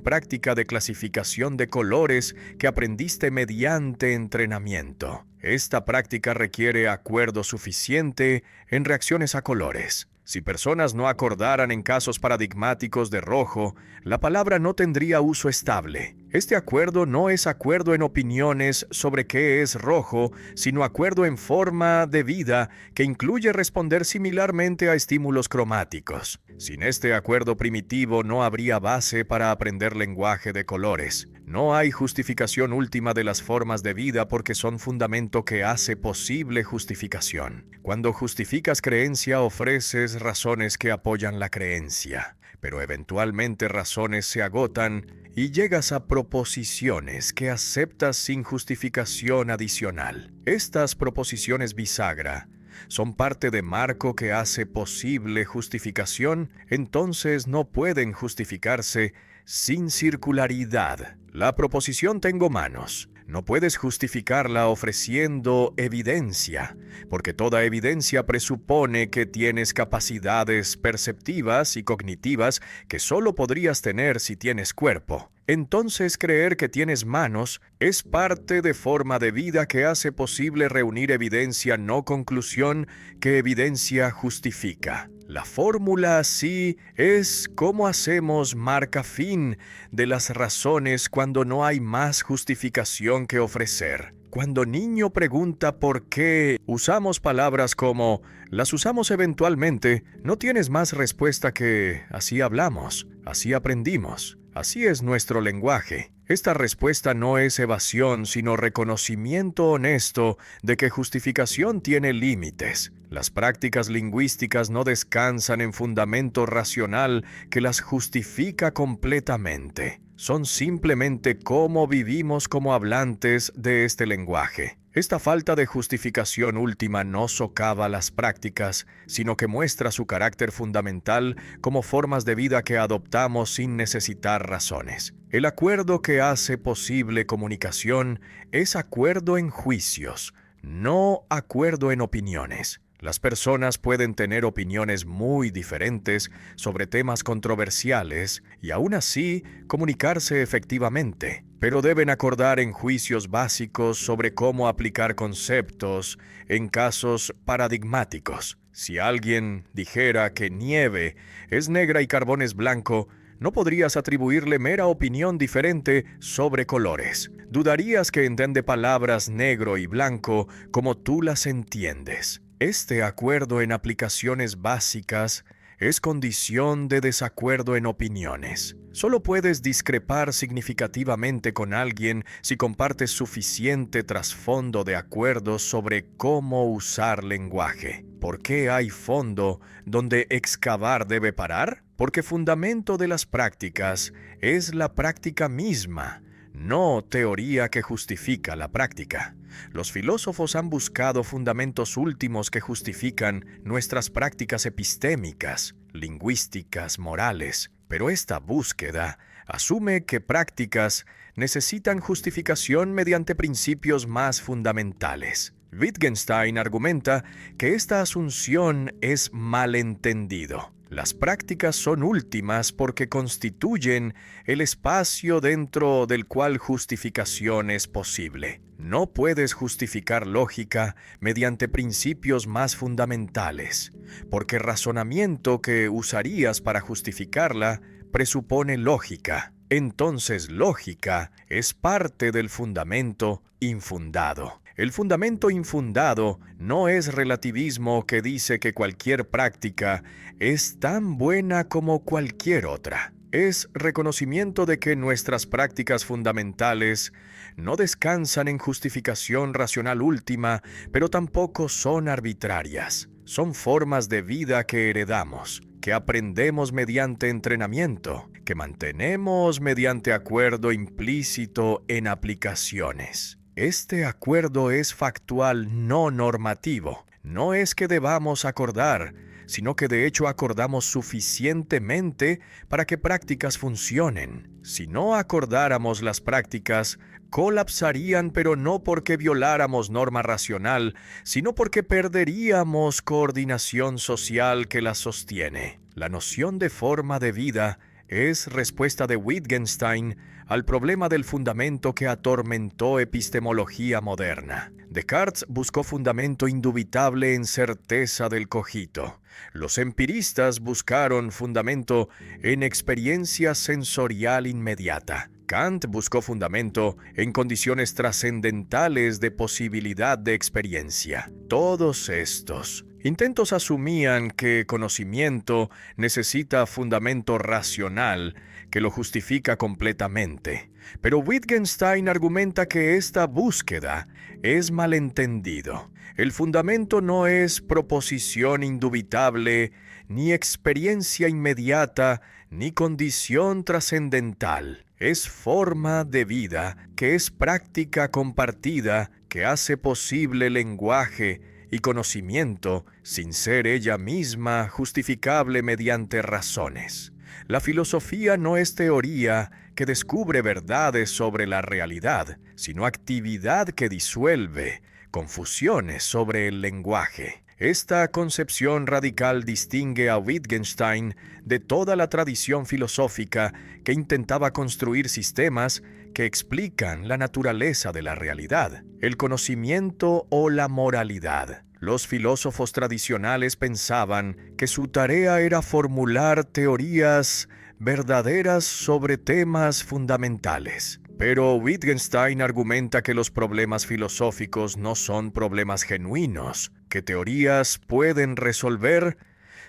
práctica de clasificación de colores que aprendiste mediante entrenamiento. Esta práctica requiere acuerdo suficiente en reacciones a colores. Si personas no acordaran en casos paradigmáticos de rojo, la palabra no tendría uso estable. Este acuerdo no es acuerdo en opiniones sobre qué es rojo, sino acuerdo en forma de vida que incluye responder similarmente a estímulos cromáticos. Sin este acuerdo primitivo no habría base para aprender lenguaje de colores. No hay justificación última de las formas de vida porque son fundamento que hace posible justificación. Cuando justificas creencia, ofreces razones que apoyan la creencia, pero eventualmente razones se agotan y llegas a proposiciones que aceptas sin justificación adicional. Estas proposiciones bisagra son parte de marco que hace posible justificación, entonces no pueden justificarse sin circularidad. La proposición tengo manos. No puedes justificarla ofreciendo evidencia, porque toda evidencia presupone que tienes capacidades perceptivas y cognitivas que solo podrías tener si tienes cuerpo. Entonces creer que tienes manos es parte de forma de vida que hace posible reunir evidencia no conclusión que evidencia justifica. La fórmula así es cómo hacemos marca fin de las razones cuando no hay más justificación que ofrecer. Cuando niño pregunta por qué usamos palabras como las usamos eventualmente, no tienes más respuesta que así hablamos, así aprendimos. Así es nuestro lenguaje. Esta respuesta no es evasión, sino reconocimiento honesto de que justificación tiene límites. Las prácticas lingüísticas no descansan en fundamento racional que las justifica completamente. Son simplemente cómo vivimos como hablantes de este lenguaje. Esta falta de justificación última no socava las prácticas, sino que muestra su carácter fundamental como formas de vida que adoptamos sin necesitar razones. El acuerdo que hace posible comunicación es acuerdo en juicios, no acuerdo en opiniones. Las personas pueden tener opiniones muy diferentes sobre temas controversiales y aún así comunicarse efectivamente, pero deben acordar en juicios básicos sobre cómo aplicar conceptos en casos paradigmáticos. Si alguien dijera que nieve es negra y carbón es blanco, no podrías atribuirle mera opinión diferente sobre colores. Dudarías que entiende palabras negro y blanco como tú las entiendes. Este acuerdo en aplicaciones básicas es condición de desacuerdo en opiniones. Solo puedes discrepar significativamente con alguien si compartes suficiente trasfondo de acuerdo sobre cómo usar lenguaje. ¿Por qué hay fondo donde excavar debe parar? Porque fundamento de las prácticas es la práctica misma, no teoría que justifica la práctica. Los filósofos han buscado fundamentos últimos que justifican nuestras prácticas epistémicas, lingüísticas, morales, pero esta búsqueda asume que prácticas necesitan justificación mediante principios más fundamentales. Wittgenstein argumenta que esta asunción es malentendido. Las prácticas son últimas porque constituyen el espacio dentro del cual justificación es posible. No puedes justificar lógica mediante principios más fundamentales, porque razonamiento que usarías para justificarla presupone lógica. Entonces, lógica es parte del fundamento infundado. El fundamento infundado no es relativismo que dice que cualquier práctica es tan buena como cualquier otra. Es reconocimiento de que nuestras prácticas fundamentales no descansan en justificación racional última, pero tampoco son arbitrarias. Son formas de vida que heredamos, que aprendemos mediante entrenamiento, que mantenemos mediante acuerdo implícito en aplicaciones. Este acuerdo es factual, no normativo. No es que debamos acordar, sino que de hecho acordamos suficientemente para que prácticas funcionen. Si no acordáramos las prácticas, colapsarían, pero no porque violáramos norma racional, sino porque perderíamos coordinación social que las sostiene. La noción de forma de vida es respuesta de Wittgenstein al problema del fundamento que atormentó epistemología moderna. Descartes buscó fundamento indubitable en certeza del cogito. Los empiristas buscaron fundamento en experiencia sensorial inmediata. Kant buscó fundamento en condiciones trascendentales de posibilidad de experiencia. Todos estos intentos asumían que conocimiento necesita fundamento racional que lo justifica completamente. Pero Wittgenstein argumenta que esta búsqueda es malentendido. El fundamento no es proposición indubitable, ni experiencia inmediata, ni condición trascendental. Es forma de vida, que es práctica compartida, que hace posible lenguaje y conocimiento sin ser ella misma justificable mediante razones. La filosofía no es teoría que descubre verdades sobre la realidad, sino actividad que disuelve confusiones sobre el lenguaje. Esta concepción radical distingue a Wittgenstein de toda la tradición filosófica que intentaba construir sistemas que explican la naturaleza de la realidad, el conocimiento o la moralidad. Los filósofos tradicionales pensaban que su tarea era formular teorías verdaderas sobre temas fundamentales. Pero Wittgenstein argumenta que los problemas filosóficos no son problemas genuinos, que teorías pueden resolver,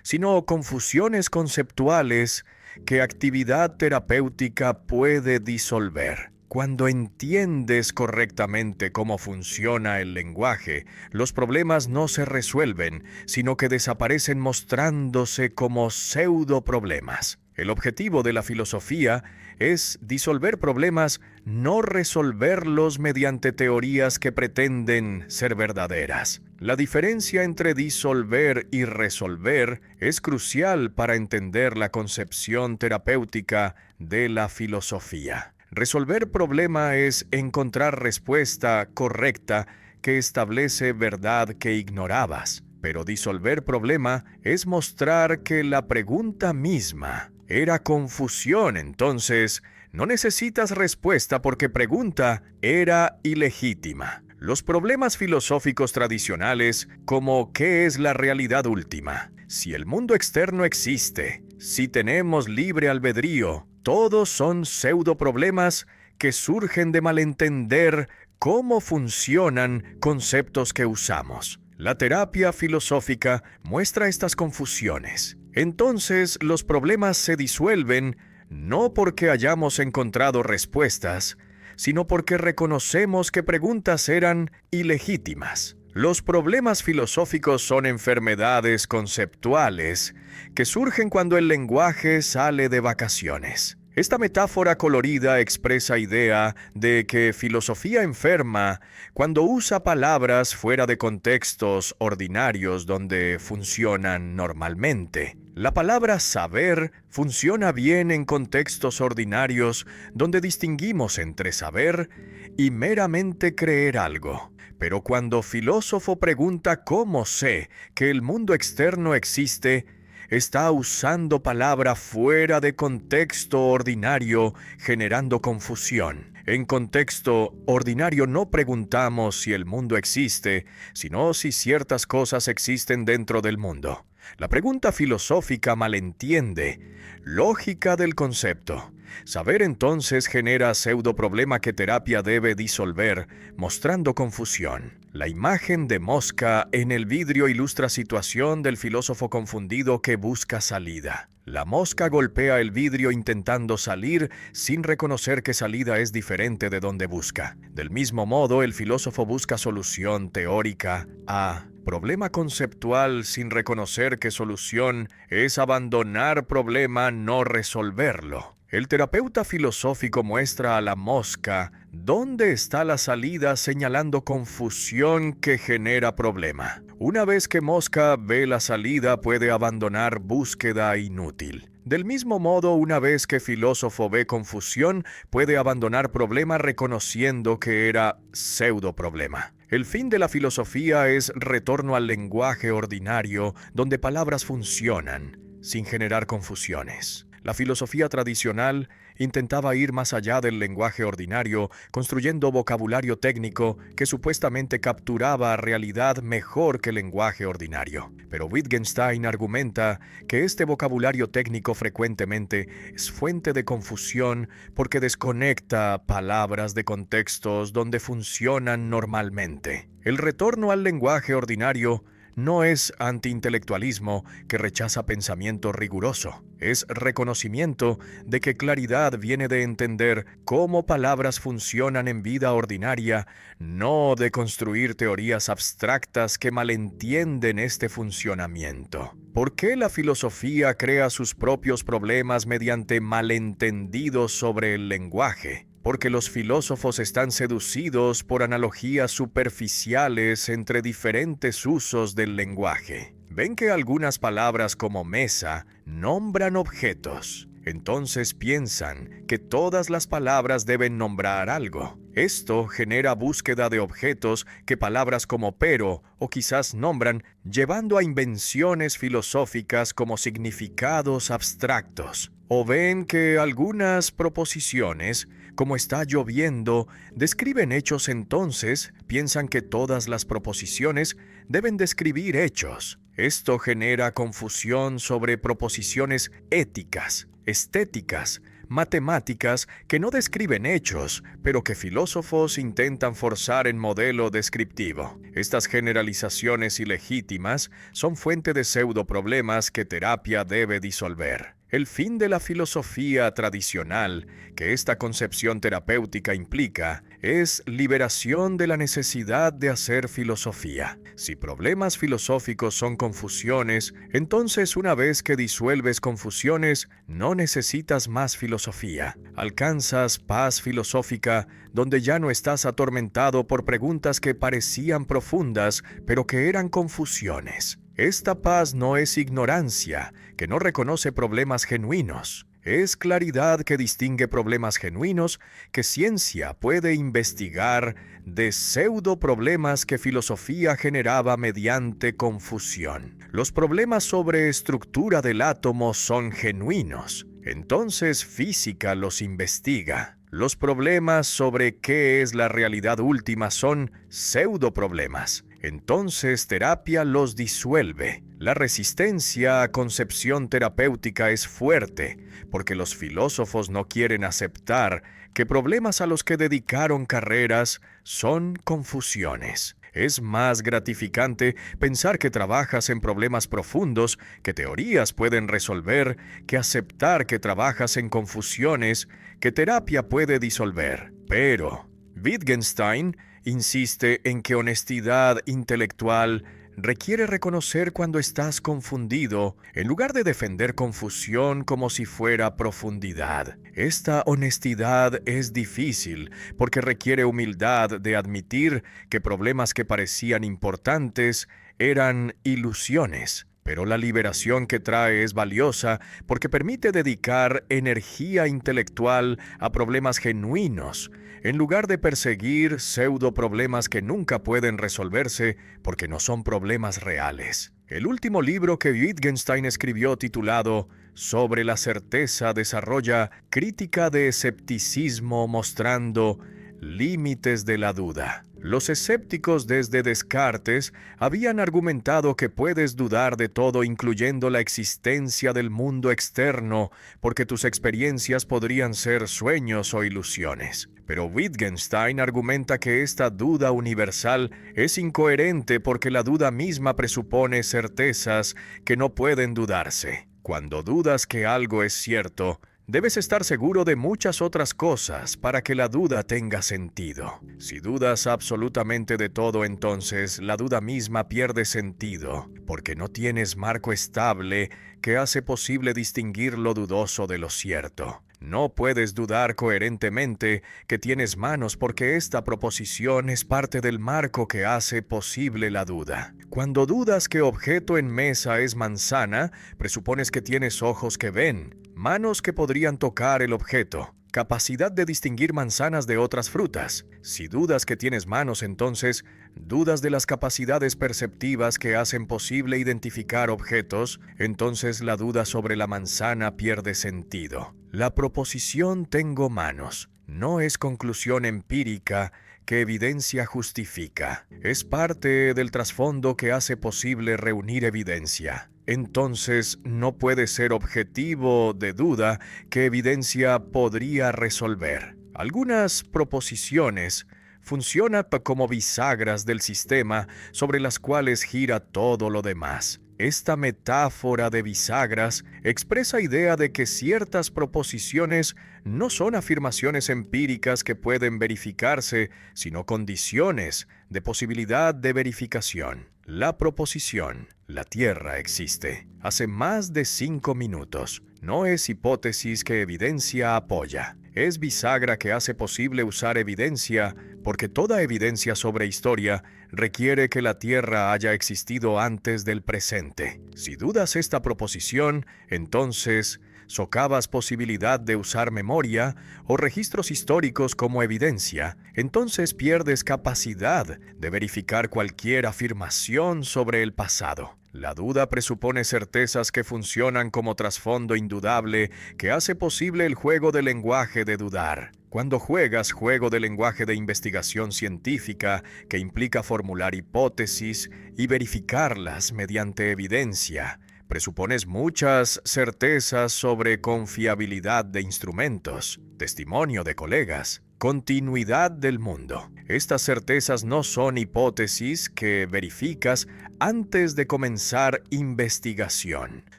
sino confusiones conceptuales que actividad terapéutica puede disolver. Cuando entiendes correctamente cómo funciona el lenguaje, los problemas no se resuelven, sino que desaparecen mostrándose como pseudo-problemas. El objetivo de la filosofía es disolver problemas, no resolverlos mediante teorías que pretenden ser verdaderas. La diferencia entre disolver y resolver es crucial para entender la concepción terapéutica de la filosofía. Resolver problema es encontrar respuesta correcta que establece verdad que ignorabas. Pero disolver problema es mostrar que la pregunta misma era confusión. Entonces, no necesitas respuesta porque pregunta era ilegítima. Los problemas filosóficos tradicionales, como ¿qué es la realidad última? Si el mundo externo existe, si tenemos libre albedrío, todos son pseudoproblemas que surgen de malentender cómo funcionan conceptos que usamos. La terapia filosófica muestra estas confusiones. Entonces, los problemas se disuelven no porque hayamos encontrado respuestas, sino porque reconocemos que preguntas eran ilegítimas. Los problemas filosóficos son enfermedades conceptuales que surgen cuando el lenguaje sale de vacaciones. Esta metáfora colorida expresa idea de que filosofía enferma cuando usa palabras fuera de contextos ordinarios donde funcionan normalmente. La palabra saber funciona bien en contextos ordinarios donde distinguimos entre saber y meramente creer algo. Pero cuando filósofo pregunta cómo sé que el mundo externo existe, está usando palabra fuera de contexto ordinario, generando confusión. En contexto ordinario no preguntamos si el mundo existe, sino si ciertas cosas existen dentro del mundo. La pregunta filosófica malentiende lógica del concepto. Saber entonces genera pseudoproblema que terapia debe disolver, mostrando confusión. La imagen de mosca en el vidrio ilustra situación del filósofo confundido que busca salida. La mosca golpea el vidrio intentando salir sin reconocer que salida es diferente de donde busca. Del mismo modo, el filósofo busca solución teórica a problema conceptual sin reconocer que solución es abandonar problema, no resolverlo. El terapeuta filosófico muestra a la mosca dónde está la salida, señalando confusión que genera problema. Una vez que mosca ve la salida, puede abandonar búsqueda inútil. Del mismo modo, una vez que filósofo ve confusión, puede abandonar problema reconociendo que era pseudoproblema. El fin de la filosofía es retorno al lenguaje ordinario, donde palabras funcionan, sin generar confusiones. La filosofía tradicional intentaba ir más allá del lenguaje ordinario, construyendo vocabulario técnico que supuestamente capturaba realidad mejor que el lenguaje ordinario. Pero Wittgenstein argumenta que este vocabulario técnico frecuentemente es fuente de confusión porque desconecta palabras de contextos donde funcionan normalmente. El retorno al lenguaje ordinario no es antiintelectualismo que rechaza pensamiento riguroso. Es reconocimiento de que claridad viene de entender cómo palabras funcionan en vida ordinaria, no de construir teorías abstractas que malentienden este funcionamiento. ¿Por qué la filosofía crea sus propios problemas mediante malentendidos sobre el lenguaje? Porque los filósofos están seducidos por analogías superficiales entre diferentes usos del lenguaje. Ven que algunas palabras como mesa nombran objetos. Entonces piensan que todas las palabras deben nombrar algo. Esto genera búsqueda de objetos que palabras como pero o quizás nombran, llevando a invenciones filosóficas como significados abstractos. O ven que algunas proposiciones, como está lloviendo, describen hechos, entonces piensan que todas las proposiciones deben describir hechos. Esto genera confusión sobre proposiciones éticas, estéticas, matemáticas que no describen hechos, pero que filósofos intentan forzar en modelo descriptivo. Estas generalizaciones ilegítimas son fuente de pseudoproblemas que terapia debe disolver. El fin de la filosofía tradicional que esta concepción terapéutica implica es liberación de la necesidad de hacer filosofía. Si problemas filosóficos son confusiones, entonces una vez que disuelves confusiones, no necesitas más filosofía. Alcanzas paz filosófica donde ya no estás atormentado por preguntas que parecían profundas, pero que eran confusiones. Esta paz no es ignorancia, que no reconoce problemas genuinos. Es claridad que distingue problemas genuinos que ciencia puede investigar de pseudo problemas que filosofía generaba mediante confusión. Los problemas sobre estructura del átomo son genuinos, entonces física los investiga. Los problemas sobre qué es la realidad última son pseudo problemas, entonces terapia los disuelve. La resistencia a concepción terapéutica es fuerte, porque los filósofos no quieren aceptar que problemas a los que dedicaron carreras son confusiones. Es más gratificante pensar que trabajas en problemas profundos que teorías pueden resolver que aceptar que trabajas en confusiones que terapia puede disolver. Pero Wittgenstein insiste en que honestidad intelectual requiere reconocer cuando estás confundido, en lugar de defender confusión como si fuera profundidad. Esta honestidad es difícil porque requiere humildad de admitir que problemas que parecían importantes eran ilusiones. Pero la liberación que trae es valiosa porque permite dedicar energía intelectual a problemas genuinos, en lugar de perseguir pseudo problemas que nunca pueden resolverse porque no son problemas reales. El último libro que Wittgenstein escribió, titulado Sobre la certeza, desarrolla crítica de escepticismo mostrando límites de la duda. Los escépticos desde Descartes habían argumentado que puedes dudar de todo, incluyendo la existencia del mundo externo, porque tus experiencias podrían ser sueños o ilusiones. Pero Wittgenstein argumenta que esta duda universal es incoherente porque la duda misma presupone certezas que no pueden dudarse. Cuando dudas que algo es cierto, debes estar seguro de muchas otras cosas para que la duda tenga sentido. Si dudas absolutamente de todo, entonces la duda misma pierde sentido, porque no tienes marco estable que hace posible distinguir lo dudoso de lo cierto. No puedes dudar coherentemente que tienes manos porque esta proposición es parte del marco que hace posible la duda. Cuando dudas que objeto en mesa es manzana, presupones que tienes ojos que ven, manos que podrían tocar el objeto, capacidad de distinguir manzanas de otras frutas. Si dudas que tienes manos, entonces dudas de las capacidades perceptivas que hacen posible identificar objetos, entonces la duda sobre la manzana pierde sentido. La proposición tengo manos no es conclusión empírica que evidencia justifica. Es parte del trasfondo que hace posible reunir evidencia. Entonces no puede ser objetivo de duda que evidencia podría resolver. Algunas proposiciones funcionan como bisagras del sistema sobre las cuales gira todo lo demás. Esta metáfora de bisagras expresa idea de que ciertas proposiciones no son afirmaciones empíricas que pueden verificarse, sino condiciones de posibilidad de verificación. La proposición, la Tierra existe, hace más de 5 minutos. No es hipótesis que evidencia apoya. Es bisagra que hace posible usar evidencia, porque toda evidencia sobre historia requiere que la Tierra haya existido antes del presente. Si dudas esta proposición, entonces socavas posibilidad de usar memoria o registros históricos como evidencia, entonces pierdes capacidad de verificar cualquier afirmación sobre el pasado. La duda presupone certezas que funcionan como trasfondo indudable que hace posible el juego de lenguaje de dudar. Cuando juegas juego de lenguaje de investigación científica, que implica formular hipótesis y verificarlas mediante evidencia, presupones muchas certezas sobre confiabilidad de instrumentos, testimonio de colegas, continuidad del mundo. Estas certezas no son hipótesis que verificas antes de comenzar investigación.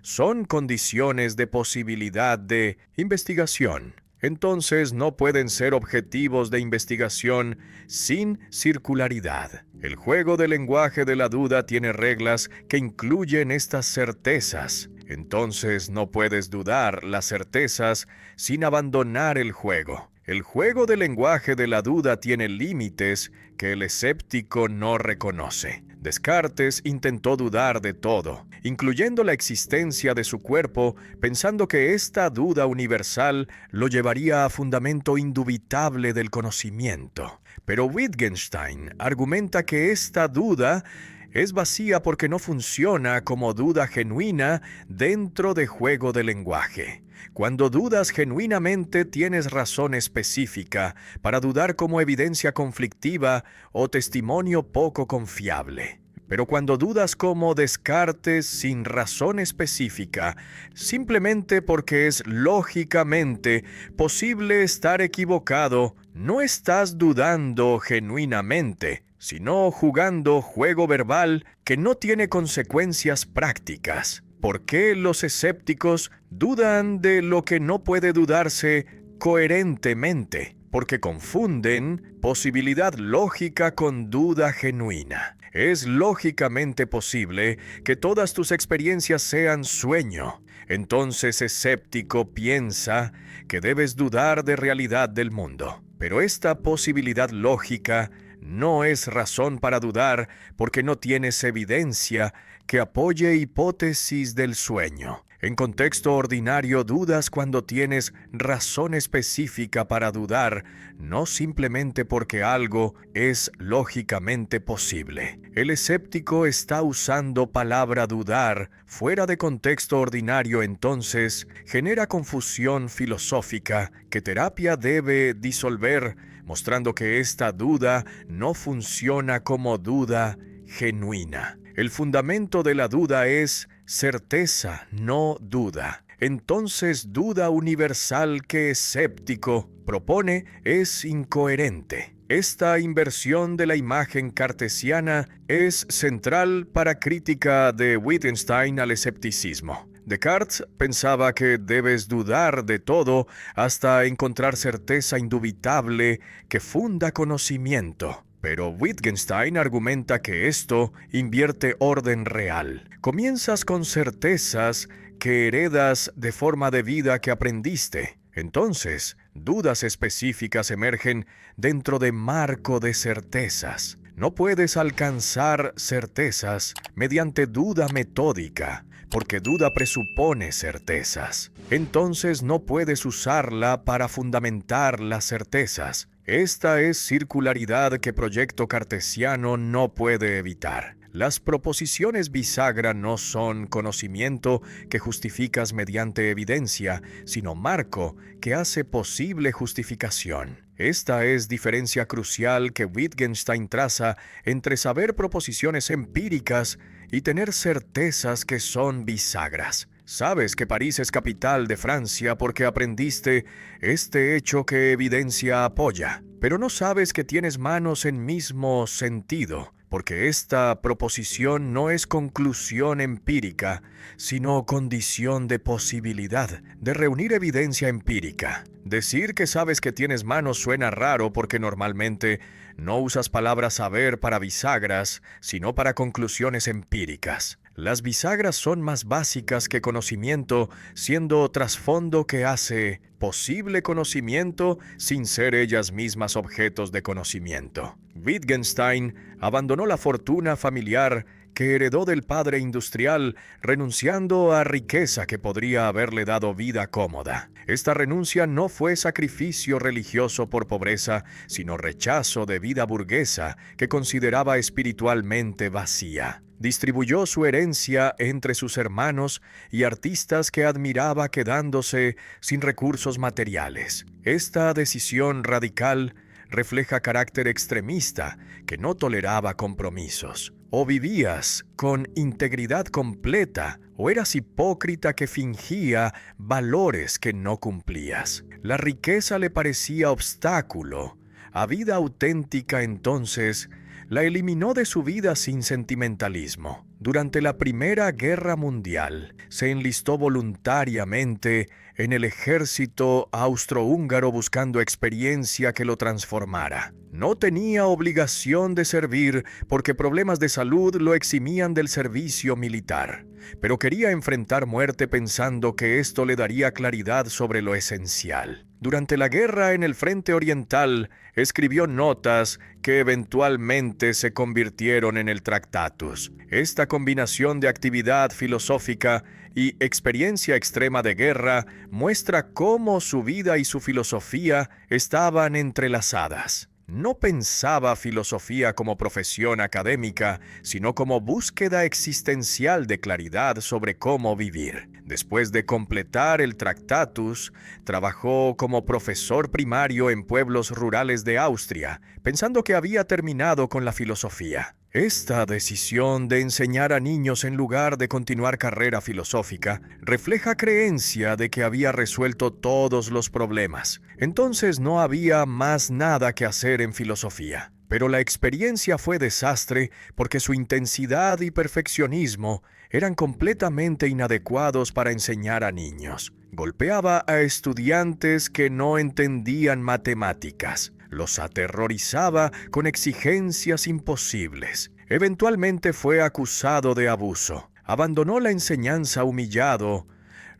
Son condiciones de posibilidad de investigación. Entonces no pueden ser objetivos de investigación sin circularidad. El juego del lenguaje de la duda tiene reglas que incluyen estas certezas. Entonces no puedes dudar las certezas sin abandonar el juego. El juego del lenguaje de la duda tiene límites que el escéptico no reconoce. Descartes intentó dudar de todo, incluyendo la existencia de su cuerpo, pensando que esta duda universal lo llevaría a fundamento indubitable del conocimiento. Pero Wittgenstein argumenta que esta duda es vacía porque no funciona como duda genuina dentro de juego de lenguaje. Cuando dudas genuinamente tienes razón específica para dudar como evidencia conflictiva o testimonio poco confiable. Pero cuando dudas como Descartes sin razón específica, simplemente porque es lógicamente posible estar equivocado, no estás dudando genuinamente, sino jugando juego verbal que no tiene consecuencias prácticas. ¿Por qué los escépticos dudan de lo que no puede dudarse coherentemente? Porque confunden posibilidad lógica con duda genuina. Es lógicamente posible que todas tus experiencias sean sueño. Entonces, escéptico piensa que debes dudar de realidad del mundo. Pero esta posibilidad lógica no es razón para dudar porque no tienes evidencia que apoye hipótesis del sueño. En contexto ordinario dudas cuando tienes razón específica para dudar, no simplemente porque algo es lógicamente posible. El escéptico está usando palabra dudar fuera de contexto ordinario, entonces genera confusión filosófica que terapia debe disolver, mostrando que esta duda no funciona como duda genuina. El fundamento de la duda es certeza, no duda. Entonces, duda universal que escéptico propone es incoherente. Esta inversión de la imagen cartesiana es central para crítica de Wittgenstein al escepticismo. Descartes pensaba que debes dudar de todo hasta encontrar certeza indubitable que funda conocimiento. Pero Wittgenstein argumenta que esto invierte orden real. Comienzas con certezas que heredas de forma de vida que aprendiste. Entonces, dudas específicas emergen dentro de marco de certezas. No puedes alcanzar certezas mediante duda metódica, porque duda presupone certezas. Entonces no puedes usarla para fundamentar las certezas. Esta es circularidad que proyecto cartesiano no puede evitar. Las proposiciones bisagra no son conocimiento que justificas mediante evidencia, sino marco que hace posible justificación. Esta es diferencia crucial que Wittgenstein traza entre saber proposiciones empíricas y tener certezas que son bisagras. Sabes que París es capital de Francia porque aprendiste este hecho que evidencia apoya, pero no sabes que tienes manos en mismo sentido, porque esta proposición no es conclusión empírica, sino condición de posibilidad de reunir evidencia empírica. Decir que sabes que tienes manos suena raro porque normalmente no usas palabra saber para bisagras, sino para conclusiones empíricas. Las bisagras son más básicas que conocimiento, siendo trasfondo que hace posible conocimiento sin ser ellas mismas objetos de conocimiento. Wittgenstein abandonó la fortuna familiar que heredó del padre industrial, renunciando a riqueza que podría haberle dado vida cómoda. Esta renuncia no fue sacrificio religioso por pobreza, sino rechazo de vida burguesa que consideraba espiritualmente vacía. Distribuyó su herencia entre sus hermanos y artistas que admiraba, quedándose sin recursos materiales. Esta decisión radical refleja carácter extremista que no toleraba compromisos. O vivías con integridad completa, o eras hipócrita que fingía valores que no cumplías. La riqueza le parecía obstáculo a vida auténtica, entonces la eliminó de su vida sin sentimentalismo. Durante la Primera Guerra Mundial, se enlistó voluntariamente en el ejército austrohúngaro buscando experiencia que lo transformara. No tenía obligación de servir porque problemas de salud lo eximían del servicio militar, pero quería enfrentar muerte pensando que esto le daría claridad sobre lo esencial. Durante la guerra en el frente oriental, escribió notas que eventualmente se convirtieron en el Tractatus. Esta combinación de actividad filosófica y experiencia extrema de guerra muestra cómo su vida y su filosofía estaban entrelazadas. No pensaba filosofía como profesión académica, sino como búsqueda existencial de claridad sobre cómo vivir. Después de completar el Tractatus, trabajó como profesor primario en pueblos rurales de Austria, pensando que había terminado con la filosofía. Esta decisión de enseñar a niños en lugar de continuar carrera filosófica refleja creencia de que había resuelto todos los problemas. Entonces no había más nada que hacer en filosofía. Pero la experiencia fue desastre porque su intensidad y perfeccionismo eran completamente inadecuados para enseñar a niños. Golpeaba a estudiantes que no entendían matemáticas. Los aterrorizaba con exigencias imposibles. Eventualmente fue acusado de abuso. Abandonó la enseñanza humillado,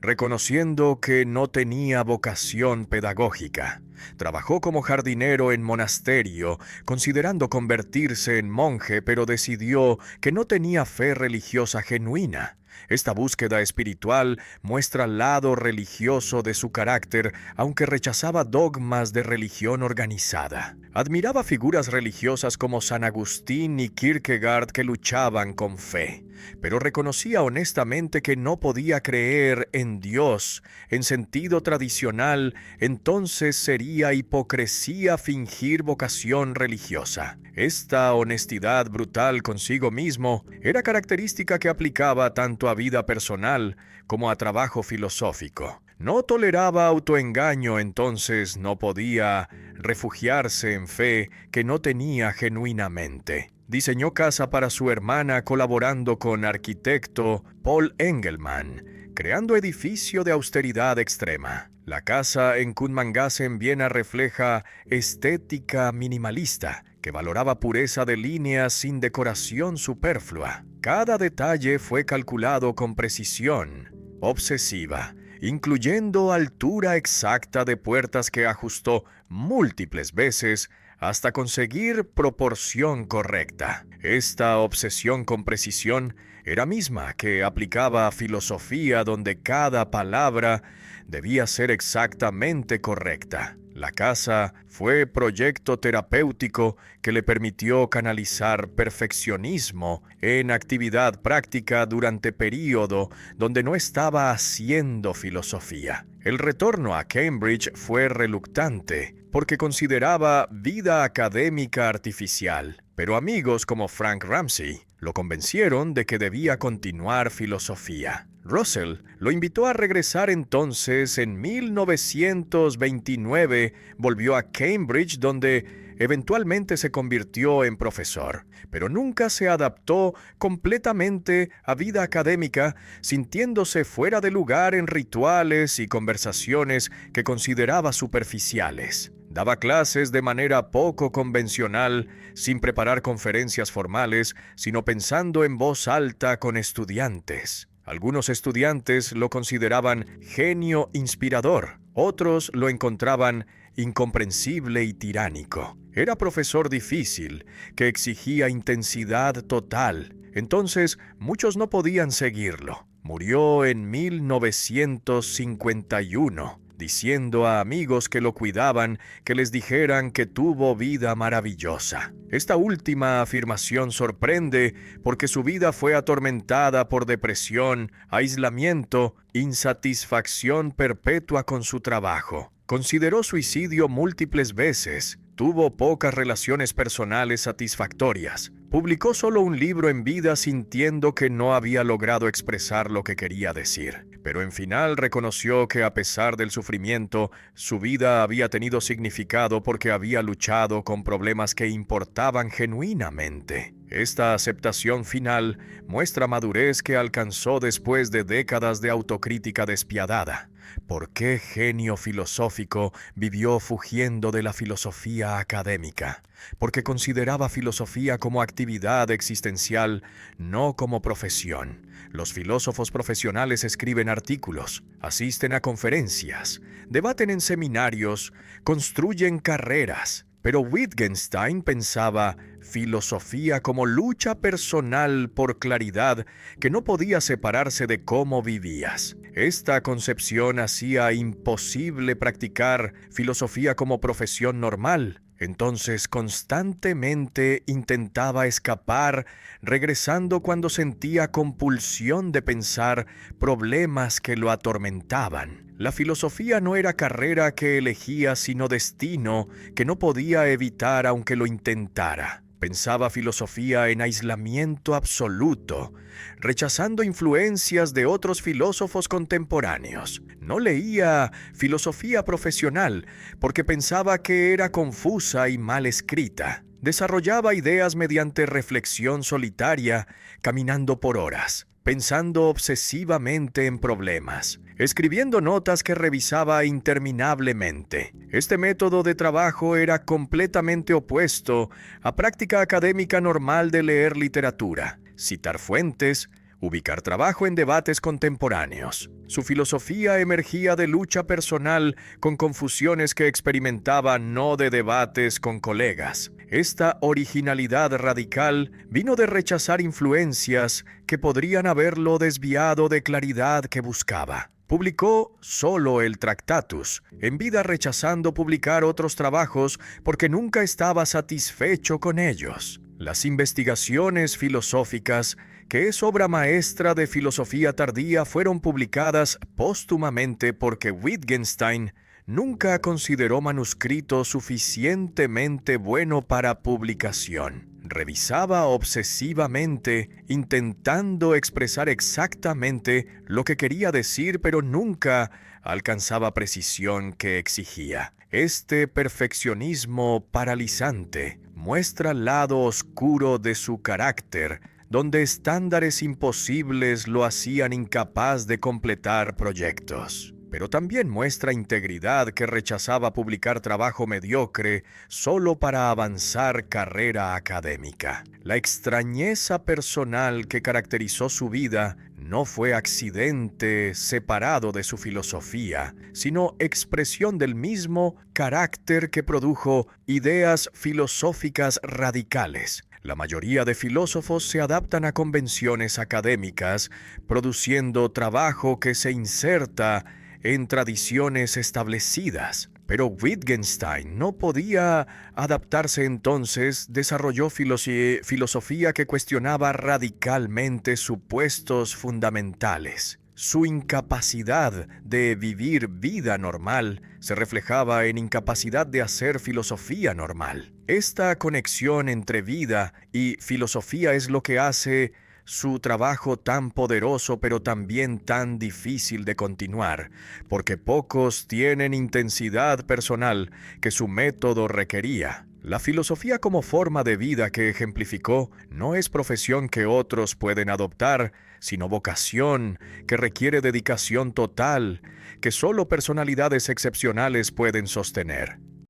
reconociendo que no tenía vocación pedagógica. Trabajó como jardinero en monasterio, considerando convertirse en monje, pero decidió que no tenía fe religiosa genuina. Esta búsqueda espiritual muestra el lado religioso de su carácter, aunque rechazaba dogmas de religión organizada. Admiraba figuras religiosas como San Agustín y Kierkegaard que luchaban con fe, pero reconocía honestamente que no podía creer en Dios en sentido tradicional, entonces sería hipocresía fingir vocación religiosa. Esta honestidad brutal consigo mismo era característica que aplicaba tanto a vida personal como a trabajo filosófico. No toleraba autoengaño, entonces no podía refugiarse en fe que no tenía genuinamente. Diseñó casa para su hermana colaborando con arquitecto Paul Engelmann, creando edificio de austeridad extrema. La casa en Kunmangasse en Viena refleja estética minimalista, que valoraba pureza de líneas sin decoración superflua. Cada detalle fue calculado con precisión obsesiva, incluyendo altura exacta de puertas que ajustó múltiples veces hasta conseguir proporción correcta. Esta obsesión con precisión era misma que aplicaba a filosofía, donde cada palabra debía ser exactamente correcta. La casa fue proyecto terapéutico que le permitió canalizar perfeccionismo en actividad práctica durante período donde no estaba haciendo filosofía. El retorno a Cambridge fue reluctante porque consideraba vida académica artificial, pero amigos como Frank Ramsey lo convencieron de que debía continuar filosofía. Russell lo invitó a regresar entonces. En 1929 volvió a Cambridge, donde eventualmente se convirtió en profesor, pero nunca se adaptó completamente a vida académica, sintiéndose fuera de lugar en rituales y conversaciones que consideraba superficiales. Daba clases de manera poco convencional, sin preparar conferencias formales, sino pensando en voz alta con estudiantes. Algunos estudiantes lo consideraban genio inspirador, otros lo encontraban incomprensible y tiránico. Era profesor difícil, que exigía intensidad total, entonces muchos no podían seguirlo. Murió en 1951. Diciendo a amigos que lo cuidaban que les dijeran que tuvo vida maravillosa. Esta última afirmación sorprende porque su vida fue atormentada por depresión, aislamiento, insatisfacción perpetua con su trabajo. Consideró suicidio múltiples veces. Tuvo pocas relaciones personales satisfactorias. Publicó solo un libro en vida, sintiendo que no había logrado expresar lo que quería decir. Pero en final reconoció que a pesar del sufrimiento, su vida había tenido significado porque había luchado con problemas que importaban genuinamente. Esta aceptación final muestra madurez que alcanzó después de décadas de autocrítica despiadada. ¿Por qué genio filosófico vivió fugiendo de la filosofía académica? Porque consideraba filosofía como actividad existencial, no como profesión. Los filósofos profesionales escriben artículos, asisten a conferencias, debaten en seminarios, construyen carreras. Pero Wittgenstein pensaba filosofía como lucha personal por claridad que no podía separarse de cómo vivías. Esta concepción hacía imposible practicar filosofía como profesión normal. Entonces constantemente intentaba escapar, regresando cuando sentía compulsión de pensar problemas que lo atormentaban. La filosofía no era carrera que elegía, sino destino que no podía evitar aunque lo intentara. Pensaba filosofía en aislamiento absoluto, rechazando influencias de otros filósofos contemporáneos. No leía filosofía profesional porque pensaba que era confusa y mal escrita. Desarrollaba ideas mediante reflexión solitaria, caminando por horas, pensando obsesivamente en problemas, escribiendo notas que revisaba interminablemente. Este método de trabajo era completamente opuesto a práctica académica normal de leer literatura, citar fuentes, ubicar trabajo en debates contemporáneos. Su filosofía emergía de lucha personal con confusiones que experimentaba, no de debates con colegas. Esta originalidad radical vino de rechazar influencias que podrían haberlo desviado de claridad que buscaba. Publicó solo el Tractatus, en vida rechazando publicar otros trabajos porque nunca estaba satisfecho con ellos. Las investigaciones filosóficas, que es obra maestra de filosofía tardía, fueron publicadas póstumamente porque Wittgenstein nunca consideró manuscrito suficientemente bueno para publicación. Revisaba obsesivamente, intentando expresar exactamente lo que quería decir, pero nunca alcanzaba precisión que exigía. Este perfeccionismo paralizante muestra el lado oscuro de su carácter, donde estándares imposibles lo hacían incapaz de completar proyectos. Pero también muestra integridad que rechazaba publicar trabajo mediocre solo para avanzar carrera académica. La extrañeza personal que caracterizó su vida no fue accidente separado de su filosofía, sino expresión del mismo carácter que produjo ideas filosóficas radicales. La mayoría de filósofos se adaptan a convenciones académicas, produciendo trabajo que se inserta en tradiciones establecidas. Pero Wittgenstein no podía adaptarse, entonces desarrolló filosofía que cuestionaba radicalmente supuestos fundamentales. Su incapacidad de vivir vida normal se reflejaba en incapacidad de hacer filosofía normal. Esta conexión entre vida y filosofía es lo que hace su trabajo tan poderoso pero también tan difícil de continuar, porque pocos tienen intensidad personal que su método requería. La filosofía como forma de vida que ejemplificó no es profesión que otros pueden adoptar, sino vocación que requiere dedicación total, que solo personalidades excepcionales pueden sostener.